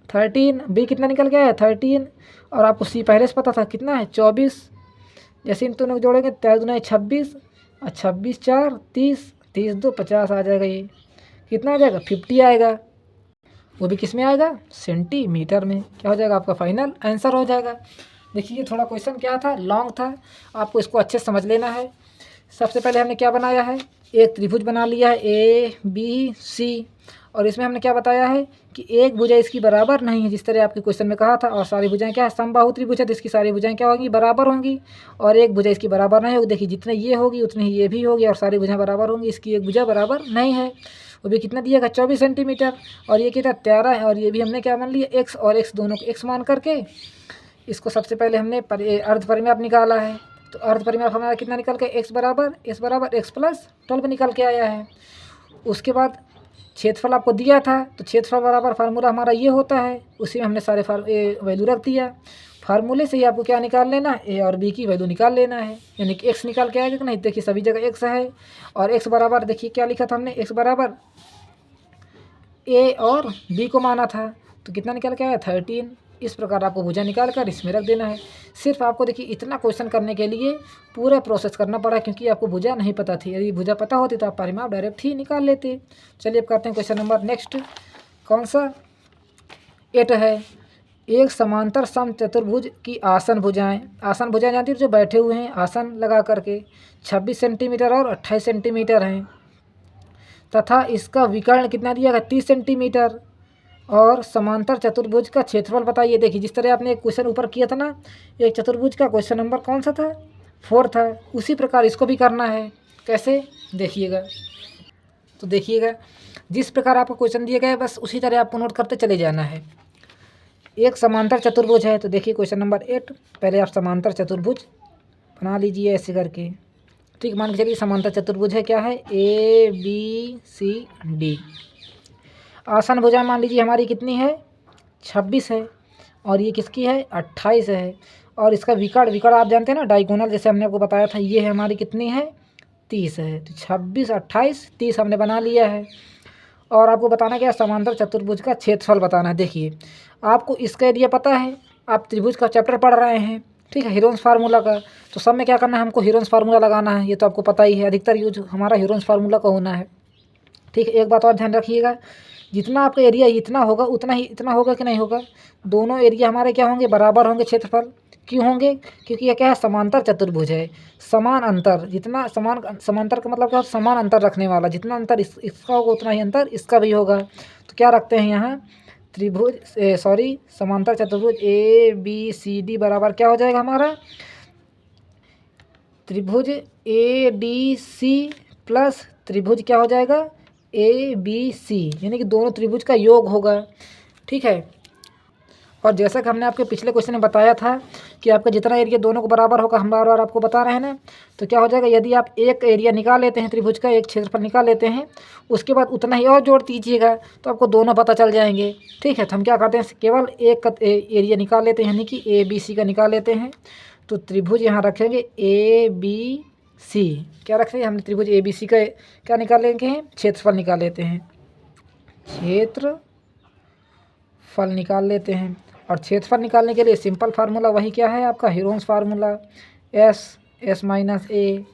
13, बी कितना निकल के आया है 13, और आपको सी पहले से पता था कितना है 24। जैसे इन दोनों को जोड़ेंगे 13 दूना 26 और 26 4 30, 30 2 50 आ जाएगा। ये कितना आ जाएगा 50 आएगा, वो भी किस में आएगा सेंटीमीटर में। क्या हो जाएगा आपका फाइनल आंसर हो जाएगा। देखिए थोड़ा क्वेश्चन क्या था लॉन्ग था, आपको इसको अच्छे से समझ लेना है। सबसे पहले हमने क्या बनाया है, एक त्रिभुज बना लिया है ए बी सी, और इसमें हमने क्या बताया है कि एक भुजा इसकी बराबर नहीं है, जिस तरह आपके क्वेश्चन में कहा था। और सारी भुजाएं क्या है समबाहु त्रिभुज है तो इसकी सारी भुजाएं क्या होंगी बराबर होंगी, और एक भुजा इसकी बराबर नहीं होगी। देखिए जितने ये होगी उतनी ही ये भी होगी, और सारी भुजाएं बराबर होंगी, इसकी एक भुजा बराबर नहीं है। वो भी कितना दिएगा 24 सेंटीमीटर, और ये कितना 13 है, और ये भी हमने क्या मान लिया एक्स और एक्स दोनों को एक्स मान करके इसको सबसे पहले हमने अर्ध परिमाप निकाला है। तो अर्ध परिमाप हमारा कितना निकल के एक्स बराबर एक्स प्लस 12 निकल के आया है। उसके बाद क्षेत्रफल आपको दिया था, तो क्षेत्रफल बराबर फार्मूला हमारा ये होता है, उसी में हमने सारे वैल्यू रख दिया। फार्मूले से ही आपको क्या निकाल लेना है ए और बी की वैल्यू निकाल लेना है, यानी कि एक्स निकाल के आएगा कि नहीं। देखिए सभी जगह एक्स है, और एक्स बराबर देखिए क्या लिखा था हमने, एक्स बराबर ए और बी को माना था, तो कितना निकल के आया 13। इस प्रकार आपको भुजा निकाल कर इसमें रख देना है। सिर्फ आपको देखिए इतना क्वेश्चन करने के लिए पूरा प्रोसेस करना पड़ा, क्योंकि आपको भुजा नहीं पता थी। यदि भुजा पता होती तो आप परिमाप डायरेक्ट ही निकाल लेते। चलिए अब करते हैं क्वेश्चन नंबर नेक्स्ट, कौन सा 8 है। एक समांतर सम चतुर्भुज की आसन भुजाएं जानती हो जो बैठे हुए हैं आसन लगा करके 26 सेंटीमीटर और 28 सेंटीमीटर हैं, तथा इसका विकर्ण कितना दिया गया 30 सेंटीमीटर, और समांतर चतुर्भुज का क्षेत्रफल बताइए। देखिए जिस तरह आपने एक क्वेश्चन ऊपर किया था ना, एक चतुर्भुज का क्वेश्चन नंबर कौन सा था 4 था, उसी प्रकार इसको भी करना है। कैसे देखिएगा, तो देखिएगा जिस प्रकार आपको क्वेश्चन दिया गया है बस उसी तरह आपको नोट करते चले जाना है। एक समांतर चतुर्भुज है, तो देखिए क्वेश्चन नंबर 8, पहले आप समांतर चतुर्भुज बना लीजिए ऐसे करके। ठीक, मान के चलिए समांतर चतुर्भुज है क्या है ए बी सी डी। आसन भुजा मान लीजिए हमारी कितनी है 26 है, और ये किसकी है 28 है, और इसका विकर्ण आप जानते हैं ना डायगोनल, जैसे हमने आपको बताया था, ये है हमारी कितनी है 30 है। तो 26 28 30 हमने बना लिया है। और आपको बताना क्या समांतर चतुर्भुज का क्षेत्रफल बताना है। देखिए आपको इसका एरिया पता है, आप त्रिभुज का चैप्टर पढ़ रहे हैं, ठीक है, हीरोन्स फार्मूला का। तो सब में क्या करना है हमको हीरोन्स फार्मूला लगाना है, ये तो आपको पता ही है, अधिकतर यूज हमारा हीरोन्स फार्मूला का होना है। ठीक है, एक बात और ध्यान रखिएगा, जितना आपका एरिया इतना होगा उतना ही इतना होगा कि नहीं होगा, दोनों एरिया हमारे क्या होंगे बराबर होंगे क्षेत्रफल। क्यों होंगे, क्योंकि यह क्या है समांतर चतुर्भुज है। समान अंतर, जितना समांतर का मतलब क्या होता है समान अंतर रखने वाला, जितना अंतर इसका होगा उतना ही अंतर इसका भी होगा। तो क्या रखते हैं यहाँ समांतर चतुर्भुज ए बी सी डी बराबर क्या हो जाएगा हमारा त्रिभुज ए डी सी प्लस त्रिभुज क्या हो जाएगा ए बी सी, यानी कि दोनों त्रिभुज का योग होगा। ठीक है, और जैसा कि हमने आपके पिछले क्वेश्चन में बताया था कि आपका जितना एरिया दोनों को बराबर होगा, हम बार बार आपको बता रहे हैं ना, तो क्या हो जाएगा यदि आप एक एरिया निकाल लेते हैं त्रिभुज का, एक क्षेत्रफल निकाल लेते हैं, उसके बाद उतना ही और जोड़ दीजिएगा तो आपको दोनों पता चल जाएंगे। ठीक है, तो हम क्या करते हैं केवल एक एरिया निकाल लेते हैं, यानी कि ए बी सी का निकाल लेते हैं। तो त्रिभुज यहाँ रखेंगे ए बी सी, क्या रखेंगे हमने त्रिभुज ए बी सी का क्या निकाल लेंगे क्षेत्रफल निकाल लेते हैं, क्षेत्रफल निकाल लेते हैं। और क्षेत्रफल निकालने के लिए सिंपल फार्मूला वही क्या है आपका Heron's formula, S, S minus A,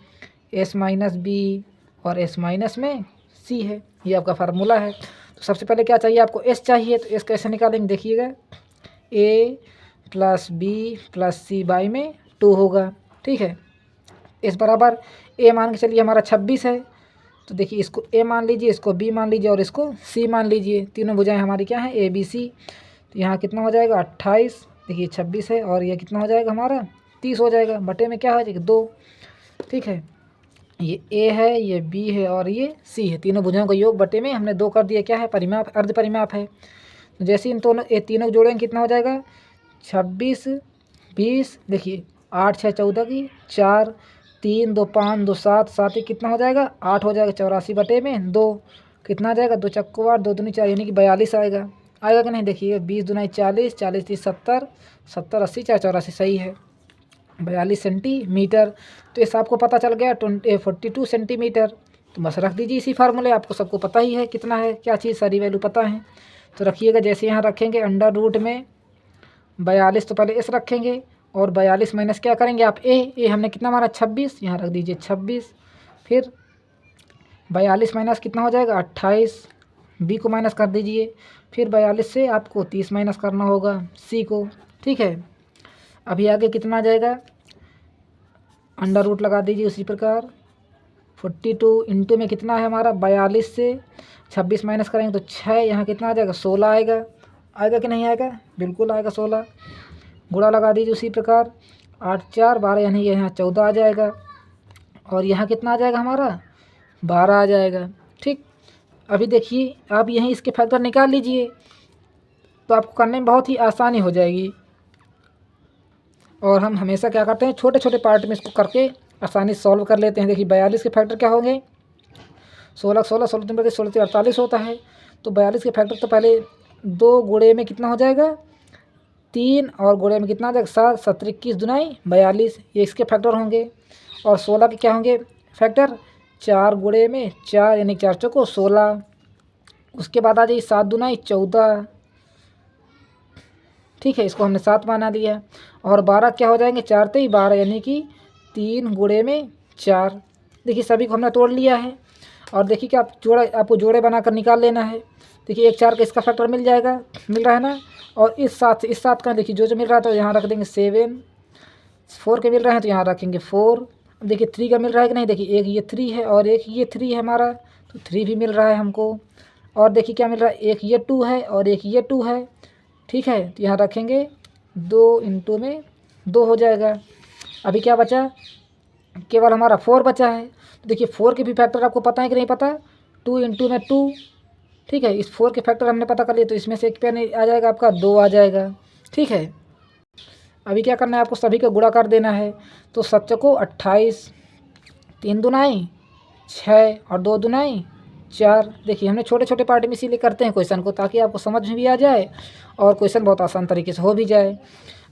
S minus B और एस माइनस में सी है। ये आपका फार्मूला है। तो सबसे पहले क्या चाहिए आपको, एस चाहिए। तो एस कैसे निकालेंगे देखिएगा, A plus B plus C by में 2 होगा। ठीक है, इस बराबर ए मान के चलिए हमारा 26 है। तो देखिए इसको ए मान लीजिए, इसको बी मान लीजिए और इसको सी मान लीजिए। तीनों भुजाएं हमारी क्या हैं, ए बी सी। तो यहाँ कितना हो जाएगा 28, देखिए 26 है और ये कितना हो जाएगा हमारा 30 हो जाएगा। बटे में क्या हो जाएगा 2। ठीक है, ये ए है, ये बी है और ये सी है। तीनों भुजाओं का योग बटे में हमने 2 कर दिया। क्या है, परिमाप, अर्ध परिमाप है। तो जैसे इन दोनों ये तीनों जोड़ेंगे कितना हो जाएगा 26 20, देखिए 8 6 14 की 4 3 2 5 2 7 7 कितना हो जाएगा 8 हो जाएगा। 84 बटे में 2 कितना आ जाएगा, 2 चक्को 8 2 दूनी 4 यानी कि 42 आएगा। आएगा कि नहीं, देखिए 20 दूनी 40 40 30 70 70 80 4 84 सही है 42 सेंटीमीटर। तो इस आपको पता चल गया 42 सेंटीमीटर। तो बस रख दीजिए इसी फार्मूले, आपको सबको पता ही है कितना है, क्या चीज़ सारी वैल्यू पता है। तो रखिएगा, जैसे यहाँ रखेंगे अंडर रूट में 42, तो पहले इस रखेंगे और 42 माइनस क्या करेंगे आप ए हमने कितना मारा 26, यहाँ रख दीजिए 26। फिर 42 माइनस कितना हो जाएगा 28, बी को माइनस कर दीजिए। फिर 42 से आपको 30 माइनस करना होगा सी को। ठीक है, अभी आगे कितना आ जाएगा, अंडर रूट लगा दीजिए उसी प्रकार। 42 इंटू में कितना है हमारा 42 से 26 माइनस करेंगे तो 6, यहाँ कितना आ जाएगा 16 आएगा। आएगा कि नहीं आएगा, बिल्कुल आएगा 16। गुणा लगा दीजिए उसी प्रकार, 8 4 12 यानी यहाँ 14 आ जाएगा और यहाँ कितना आ जाएगा हमारा 12 आ जाएगा। ठीक, अभी देखिए आप यहीं इसके फैक्टर निकाल लीजिए तो आपको करने में बहुत ही आसानी हो जाएगी। और हम हमेशा क्या करते हैं, छोटे छोटे पार्ट में इसको करके आसानी से सॉल्व कर लेते हैं। देखिए 42 के फैक्टर क्या होंगे, 16 16 16 3 16 3 48 होता है। तो 42 के फैक्टर तो पहले 2 गुणे में कितना हो जाएगा 3 और गुणे में कितना आ जाएगा 7 7 21 दुनाई 42, ये इसके फैक्टर होंगे। और 16 के क्या होंगे फैक्टर, 4 गुणे में 4 यानी 4 चौको 16। उसके बाद आ जाइए 7 दुनाई 14। ठीक है, इसको हमने 7 बना लिया। और 12 क्या हो जाएंगे 4 तेई 12 यानी कि 3 गुणे में 4। देखिए सभी को हमने तोड़ लिया है। और देखिए कि आपको जोड़े बनाकर निकाल लेना है। देखिए 1 4 का इसका फैक्टर मिल जाएगा, मिल रहा है ना। और इस साथ का देखिए जो मिल रहा है तो यहाँ रख देंगे 7। 4 के मिल रहे हैं तो यहाँ रखेंगे 4। देखिए 3 का मिल रहा है कि नहीं, देखिए एक ये 3 है और एक ये 3 है हमारा, तो 3 भी मिल रहा है हमको। और देखिए क्या मिल रहा है, एक ये 2 है और एक ये 2 है। ठीक है, तो यहाँ रखेंगे 2 इंटू में 2 हो जाएगा। अभी क्या बचा, केवल हमारा 4 बचा है। तो देखिए 4 के भी फैक्टर आपको पता है कि नहीं पता, 2 इंटू में 2। ठीक है, इस 4 के फैक्टर हमने पता कर लिए तो इसमें से एक पे आ जाएगा आपका 2 आ जाएगा। ठीक है, अभी क्या करना है आपको, सभी का गुणा कर देना है। तो 7 को 28, 3 दुनाई 6 और 2 दुनाई 4। देखिए हमने छोटे छोटे पार्ट में इसीलिए करते हैं क्वेश्चन को, ताकि आपको समझ में भी आ जाए और क्वेश्चन बहुत आसान तरीके से हो भी जाए।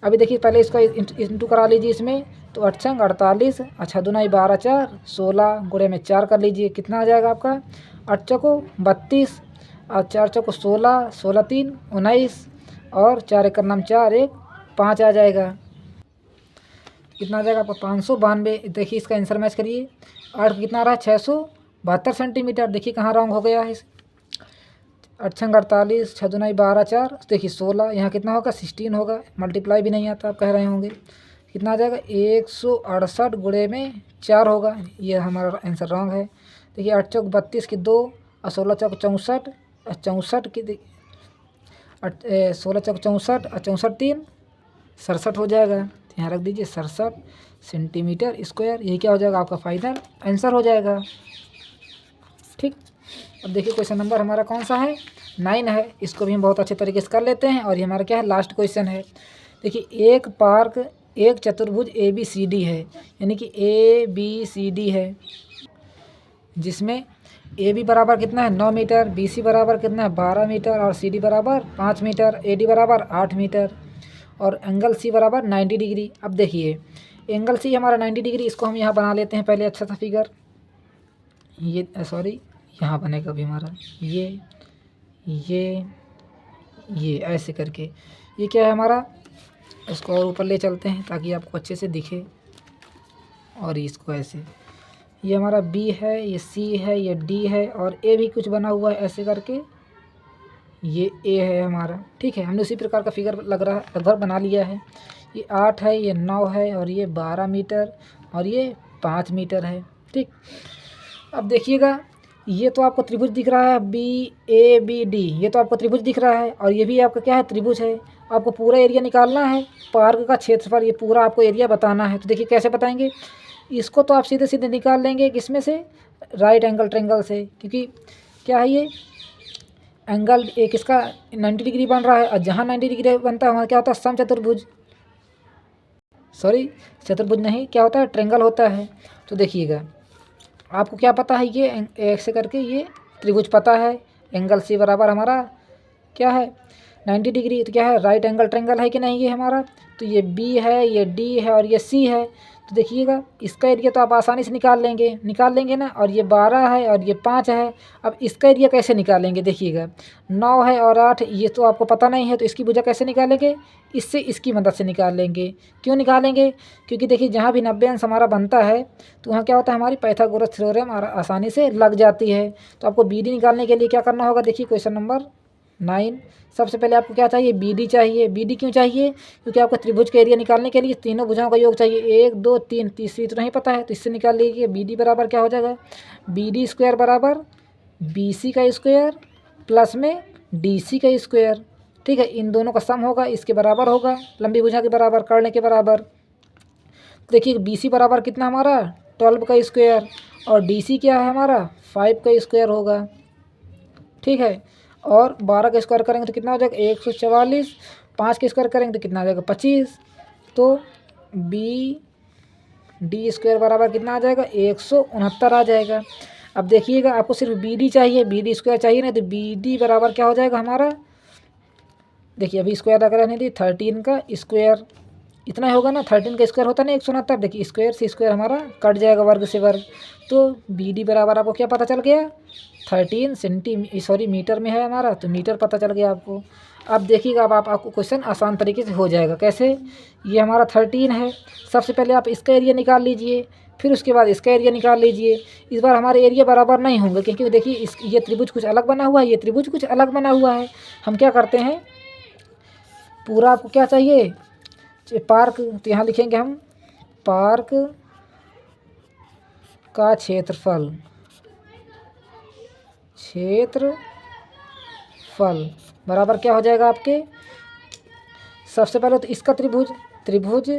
अभी देखिए पहले इसका इंटू करा लीजिए इसमें, तो 8 छंग 48, अच्छा दुनाई 12 4 16 गुणे में 4 कर लीजिए, कितना आ जाएगा आपका 8 चौको 32 और 4 चौको 16 16 3 19 और 4 एक नाम 4 1 5 आ जाएगा। कितना आ जाएगा आपका 592। देखिए इसका आंसर मैच करिए, 8 कितना आ रहा है 672 सेंटीमीटर। देखिए कहाँ रॉन्ग हो गया है, 8 छंग 48 6 दुनाई 12 4, देखिए 16, यहाँ कितना होगा 16 होगा। मल्टीप्लाई भी नहीं आता आप कह रहे होंगे, कितना आ जाएगा 168 गुणे में 4 होगा। ये हमारा आंसर रॉन्ग है। देखिए 8 चौक 32 की 2 और 16 चौक 64 और 64 की 16 चौक 64 और 64 3 67 हो जाएगा। तो यहाँ रख दीजिए 67 सेंटीमीटर स्क्वायर। यही क्या हो जाएगा आपका फाइनल आंसर हो जाएगा। ठीक, अब देखिए क्वेश्चन नंबर हमारा कौन सा है 9 है। इसको भी हम बहुत अच्छे तरीके से कर लेते हैं और ये हमारा क्या है लास्ट क्वेश्चन है। देखिए एक पार्क एक चतुर्भुज ए बी सी डी है, यानी कि ए बी सी डी है, जिसमें ए बी बराबर कितना है 9 मीटर, बी सी बराबर कितना है 12 मीटर और सी डी बराबर 5 मीटर, ए डी बराबर 8 मीटर और एंगल सी बराबर 90 डिग्री। अब देखिए एंगल सी हमारा 90 डिग्री, इसको हम यहाँ बना लेते हैं पहले अच्छा सा फिगर। ये सॉरी यहाँ बनेगा अभी हमारा ये ऐसे करके, ये क्या है हमारा, इसको और ऊपर ले चलते हैं ताकि आपको अच्छे से दिखे। और इसको ऐसे। ये हमारा बी है, ये सी है, ये डी है और ए भी कुछ बना हुआ है ऐसे करके, ये ए है हमारा। ठीक है, हमने उसी प्रकार का फिगर लगभग बना लिया है। ये 8 है, ये 9 है और ये 12 मीटर और ये 5 मीटर है। ठीक, अब देखिएगा, ये तो आपको त्रिभुज दिख रहा है बी ए बी डी, ये तो आपको त्रिभुज दिख रहा है और ये भी आपका क्या है, त्रिभुज है। आपको पूरा एरिया निकालना है, पार्क का क्षेत्रफल, ये पूरा आपको एरिया बताना है। तो देखिए कैसे बताएंगे, इसको तो आप सीधे सीधे निकाल लेंगे किसमें से, राइट एंगल ट्रायंगल से, क्योंकि क्या है ये एंगल एक इसका 90 डिग्री बन रहा है और जहाँ 90 डिग्री बनता है वहाँ क्या होता है, समचतुर्भुज, सॉरी चतुर्भुज नहीं, क्या होता है, ट्रायंगल होता है। तो देखिएगा, आपको क्या पता है, ये ऐसे करके ये त्रिभुज पता है, एंगल सी बराबर हमारा क्या है 90 डिग्री। तो क्या है, राइट एंगल ट्रायंगल है कि नहीं ये हमारा। तो ये बी है, ये डी है और ये सी है। तो देखिएगा, इसका एरिया तो आप आसानी से निकाल लेंगे ना। और ये 12 है और ये 5 है। अब इसका एरिया कैसे निकालेंगे, देखिएगा 9 है और 8, ये तो आपको पता नहीं है, तो इसकी भुजा कैसे निकालेंगे, इससे इसकी मदद से निकाल लेंगे। क्यों निकालेंगे, क्योंकि देखिए जहाँ भी 90 अंश हमारा बनता है तो वहाँ क्या होता है, हमारी पाइथागोरस थ्योरम आसानी से लग जाती है। तो आपको बी डी निकालने के लिए क्या करना होगा, देखिए क्वेश्चन नंबर 9, सबसे पहले आपको क्या चाहिए, बी डी चाहिए। बी डी क्यों चाहिए, क्योंकि आपको त्रिभुज का एरिया निकालने के लिए तीनों भुजाओं का योग चाहिए, 1 2 3, तीसरी तो नहीं पता है, तो इससे निकाल लीजिए। बी डी बराबर क्या हो जाएगा, बी डी स्क्वायर बराबर बी सी का स्क्वायर प्लस में डी सी का स्क्वायर। ठीक है, इन दोनों का सम होगा, इसके बराबर होगा, लंबी भुजा के बराबर, करने के बराबर। देखिए बी सी बराबर कितना हमारा 12 का स्क्वायर और डी सी क्या है हमारा 5 का स्क्वायर होगा। ठीक है, और 12 का स्क्वायर करेंगे तो कितना हो जाएगा 144, 5 का स्क्वायर करेंगे तो कितना आ जाएगा 25। तो बी डी स्क्वायर बराबर कितना आ जाएगा 169 आ जाएगा। अब देखिएगा, आपको सिर्फ बी डी चाहिए, बी डी स्क्वायर चाहिए ना, तो बी डी बराबर क्या हो जाएगा हमारा, देखिए अभी स्क्वायर अगर नहीं दी, 13 का स्क्वायर इतना ही होगा ना, 13 का स्क्वायर होता है ना 169। देखिए स्क्वायर से स्क्वायर हमारा कट जाएगा, वर्ग से वर्ग। तो बी डी बराबर आपको क्या पता चल गया, 13 मीटर में है हमारा, तो मीटर पता चल गया आपको। अब देखिएगा, अब आपको क्वेश्चन आसान तरीके से हो जाएगा। कैसे, ये हमारा 13 है, सबसे पहले आप इसका एरिया निकाल लीजिए, फिर उसके बाद इसका एरिया निकाल लीजिए। इस बार हमारे एरिया बराबर नहीं होंगे, क्योंकि देखिए ये त्रिभुज कुछ अलग बना हुआ है, ये त्रिभुज कुछ अलग बना हुआ है। हम क्या करते हैं, पूरा आपको क्या चाहिए, पार्क, तो यहाँ लिखेंगे हम पार्क का क्षेत्रफल बराबर क्या हो जाएगा आपके, सबसे पहले तो इसका त्रिभुज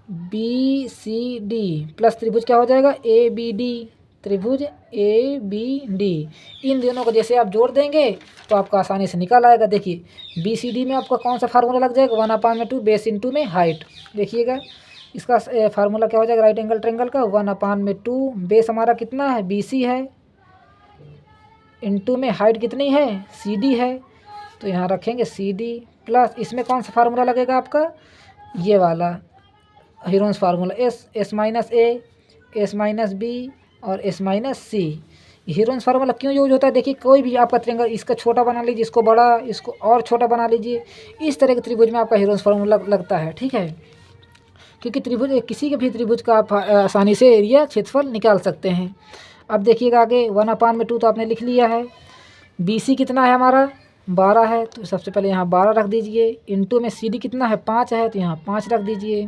बी सी डी प्लस त्रिभुज क्या हो जाएगा ए बी डी, त्रिभुज ए बी डी। इन दोनों को जैसे आप जोड़ देंगे तो आपका आसानी से निकल आएगा। देखिए बी सी डी में आपका कौन सा फार्मूला लग जाएगा, 1/2 बेस इंटू में हाइट। देखिएगा इसका फार्मूला क्या हो जाएगा, राइट एंगल ट्रायंगल का 1/2, बेस हमारा कितना है बी सी है, इंटू में हाइट कितनी है सी डी है, तो यहाँ रखेंगे सी डी प्लस इसमें कौन सा फार्मूला लगेगा आपका, ये वाला Heron's formula, S minus A, S minus B और एस माइनस सी। हीरोन्स फार्मूला क्यों यूज होता है, देखिए कोई भी आपका त्रिभुज, इसका छोटा बना लीजिए, इसको बड़ा, इसको और छोटा बना लीजिए, इस तरह के त्रिभुज में आपका हीरोन्स फार्मूला लगता है। ठीक है, क्योंकि त्रिभुज किसी के भी त्रिभुज का आप आसानी से एरिया क्षेत्रफल निकाल सकते हैं। अब देखिएगा आगे 1/2 तो आपने लिख लिया है, बी सी कितना है हमारा 12 है, तो सबसे पहले यहाँ 12 रख दीजिए, इंटू में सी डी कितना है 5 है, तो यहाँ 5 रख दीजिए।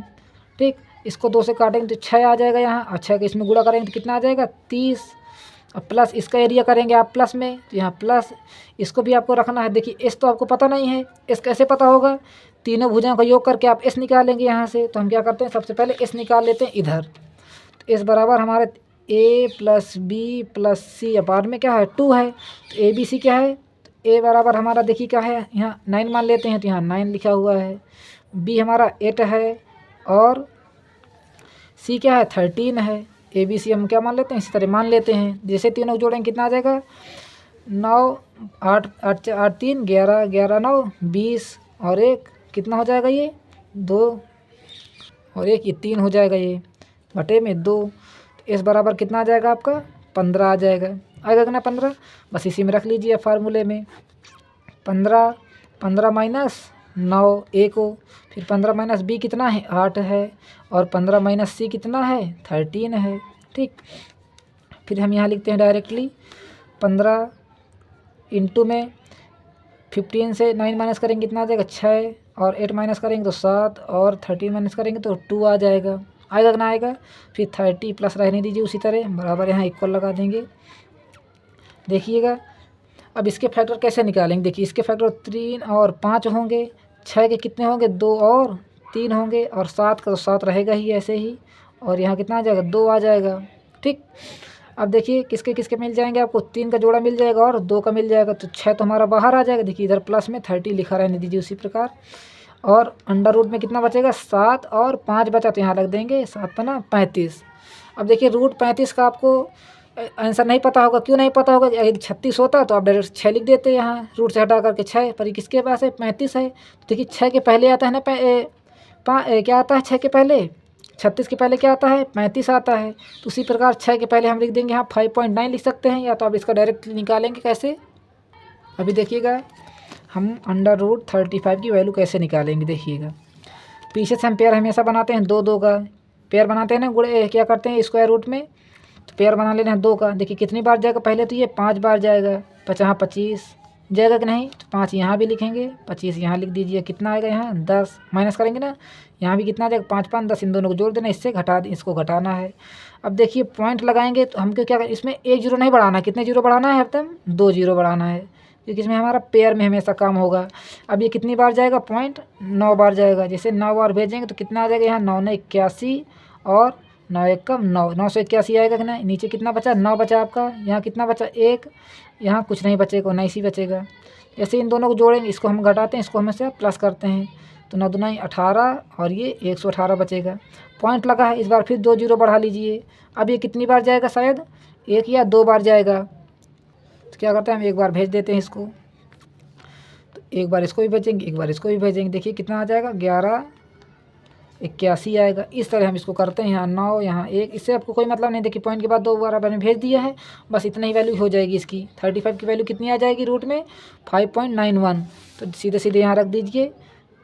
ठीक, इसको 2 से काटेंगे तो 6 आ जाएगा यहाँ, अच्छा के इसमें गुणा करेंगे तो कितना आ जाएगा 30, अब प्लस इसका एरिया करेंगे आप प्लस में, तो यहाँ प्लस इसको भी आपको रखना है। देखिए एस तो आपको पता नहीं है, एस कैसे पता होगा, तीनों भुजाओं का योग करके आप एस निकालेंगे यहाँ से। तो हम क्या करते हैं, सबसे पहले एस निकाल लेते हैं इधर, तो एस बराबर हमारे ए प्लस बी प्लस सी अपार में क्या है 2 है, तो ए बी सी क्या है, ए बराबर हमारा देखिए क्या है, यहाँ 9 मान लेते हैं, तो यहाँ 9 लिखा हुआ है, बी हमारा 8 है और सी क्या है 13 है, ए बी सी हम क्या मान लेते हैं इसी तरह मान लेते हैं। जैसे तीनों जोड़ेंगे कितना आ जाएगा 9 8 8 8 3 11 11 9 20 और 1 कितना हो जाएगा ये 2 और 1 ये 3 हो जाएगा, ये बटे में 2। तो इस बराबर कितना आ जाएगा आपका 15 आ जाएगा, आएगा कि ना 15, बस इसी में रख लीजिए फार्मूले में 15 15 माइनस 9 A को, फिर 15 माइनस B कितना है 8 है, और 15 माइनस C कितना है 13 है। ठीक, फिर हम यहाँ लिखते हैं डायरेक्टली 15 इंटू में 15 से 9 माइनस करेंगे कितना आ जाएगा 6, और 8 माइनस करेंगे तो 7, और 13 माइनस करेंगे तो 2 आ जाएगा। आएगा कि ना आएगा। फिर 30 प्लस रहने दीजिए उसी तरह बराबर, यहाँ इक्वल लगा देंगे। देखिएगा अब इसके फैक्टर कैसे निकालेंगे। देखिए इसके फैक्टर 3 और 5 होंगे, 6 के कितने होंगे 2 और 3 होंगे, और 7 का तो 7 रहेगा ही ऐसे ही, और यहाँ कितना आ जाएगा 2 आ जाएगा। ठीक, अब देखिए किसके किसके मिल जाएंगे आपको, 3 का जोड़ा मिल जाएगा और 2 का मिल जाएगा, तो 6 तो हमारा बाहर आ जाएगा। देखिए इधर प्लस में 30 लिखा रहने दीजिए उसी प्रकार, और अंडर रूट में कितना बचेगा 7 और 5 बचा, तो यहाँ रख देंगे 7 पना 35। अब देखिए रूट 35 का आपको आंसर नहीं पता होगा। क्यों नहीं पता होगा, अगर 36 होता तो आप डायरेक्ट 6 लिख देते यहाँ, रूट से हटा करके 6, पर किसके पास है 35 है, तो देखिए 6 के पहले आता है ना क्या आता है 6 के पहले, 36 के पहले क्या आता है 35 आता है। तो उसी प्रकार 6 के पहले हम लिख देंगे यहाँ 5.9 लिख सकते हैं, या तो आप इसका डायरेक्ट निकालेंगे कैसे। अभी देखिएगा हम अंडर रूट 35 की वैल्यू कैसे निकालेंगे। देखिएगा पीछे से हम पेयर हमेशा बनाते हैं 2 का पेयर बनाते हैं ना, गुणे क्या करते हैं स्क्वायर रूट में, तो पेयर बना लेना है 2 का। देखिए कितनी बार जाएगा, पहले तो ये 5 बार जाएगा, 25 जाएगा कि नहीं, तो 5 यहाँ भी लिखेंगे, 25 यहाँ लिख दीजिए। कितना आएगा यहाँ 10 माइनस करेंगे ना, यहाँ भी कितना आ जाएगा 5 5 10, इन दोनों को जोड़ देना, इससे घटा इसको घटाना है। अब देखिए पॉइंट लगाएंगे तो हमको क्या करें, इसमें 1 जीरो नहीं बढ़ाना है, कितने जीरो बढ़ाना है एकदम 2 जीरो बढ़ाना है, क्योंकि इसमें हमारा पेयर में हमेशा काम होगा। अब ये कितनी बार जाएगा पॉइंट 9 बार जाएगा, जैसे 9 बार भेजेंगे तो कितना आ जाएगा यहाँ 9 9 81, और 9 1 कम 9, 981 आएगा कि नहीं। नीचे कितना बचा 9 बचा आपका, यहाँ कितना बचा 1, यहाँ कुछ नहीं बचेगा 19 ही बचेगा। ऐसे इन दोनों को जोड़ेंगे, इसको हम घटाते हैं, इसको हमेशा प्लस करते हैं, तो 9 दूना 18, और ये 118 बचेगा। पॉइंट लगा है, इस बार फिर 2 जीरो बढ़ा लीजिए। अब ये कितनी बार जाएगा, शायद 1 या 2 बार जाएगा, तो क्या करते हैं हम 1 बार भेज देते हैं इसको, तो 1 बार इसको भी भेजेंगे, 1 बार इसको भी भेजेंगे। देखिए कितना आ जाएगा 11 81 आएगा। इस तरह हम इसको करते हैं, यहाँ 9 यहाँ 1, इससे आपको कोई मतलब नहीं। देखिए पॉइंट के बाद 2 बार आपने भेज दिया है, बस इतना ही वैल्यू हो जाएगी इसकी। 35 की वैल्यू कितनी आ जाएगी रूट में 5.91, तो सीधे सीधे यहाँ रख दीजिए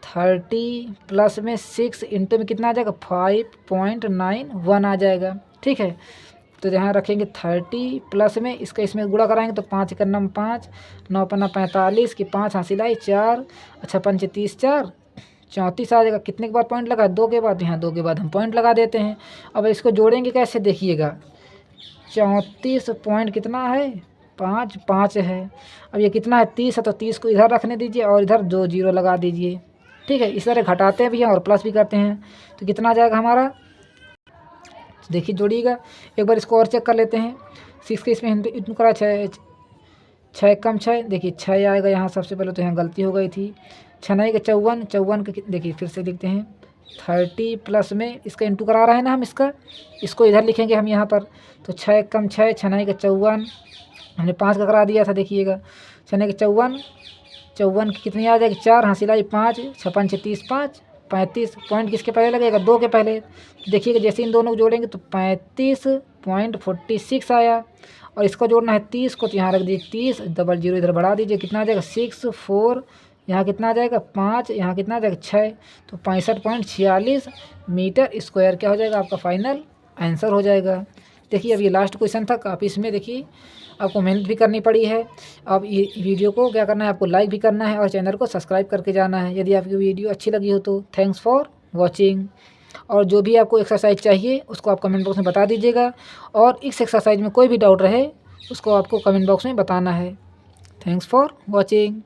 30 प्लस में 6 इंटू में कितना आ जाएगा 5.91 आ जाएगा। ठीक है, तो यहाँ रखेंगे 30 प्लस में इसका इसमें गुणा कराएंगे तो 5 का 9 5, 9 पन्ना 45 की 5 हासिल आई 4, अच्छा 5 30 4 34 आ जाएगा। कितने के बाद पॉइंट लगा 2 के बाद, यहाँ 2 के बाद हम पॉइंट लगा देते हैं। अब इसको जोड़ेंगे कैसे, देखिएगा 34 पॉइंट कितना है 5 5 है। अब ये कितना है 30 है, तो 30 को इधर रखने दीजिए और इधर 2 जीरो लगा दीजिए। ठीक है, इस तरह घटाते भी हैं और प्लस भी करते हैं, तो कितना आ जाएगा हमारा, देखिए जोड़िएगा एक बार इसको और चेक कर लेते हैं। 6 के इसमें इतना करा 6 कम 6, देखिए 6 आएगा यहाँ। सबसे पहले तो यहाँ गलती हो गई थी, 6 नहीं का 54, 54 के देखिए फिर से लिखते हैं 30 प्लस में इसका इंटू करा रहे हैं ना हम, इसको इधर लिखेंगे हम यहाँ पर, तो 6 कम 6, 6 नहीं का 54, हमने 5 का करा दिया था। देखिएगा 6 नहीं का 54, 54 की कितनी आ जाएगी 4 हासिल आई 5, 6 5 30 5 35। पॉइंट किसके पहले लगेगा 2 के पहले, देखिएगा जैसे इन दोनों को जोड़ेंगे तो 35.46 आया, और इसको जोड़ना है 30 को, तो यहाँ रख दीजिए 30, डबल जीरो इधर बढ़ा दीजिए, कितना आ जाएगा 6 4, यहाँ कितना आ जाएगा 5, यहाँ कितना आ जाएगा 6, तो 65.46 मीटर स्क्वायर क्या हो जाएगा आपका फाइनल आंसर हो जाएगा। देखिए अब ये लास्ट क्वेश्चन था, काफ़ी इसमें देखिए आपको मेहनत भी करनी पड़ी है। अब ये वीडियो को क्या करना है, आपको लाइक भी करना है और चैनल को सब्सक्राइब करके जाना है। यदि आपकी वीडियो अच्छी लगी हो तो थैंक्स फॉर वॉचिंग। और जो भी आपको एक्सरसाइज चाहिए उसको आप कमेंट बॉक्स में बता दीजिएगा, और इस एक्सरसाइज में कोई भी डाउट रहे उसको आपको कमेंट बॉक्स में बताना है। Thanks for watching.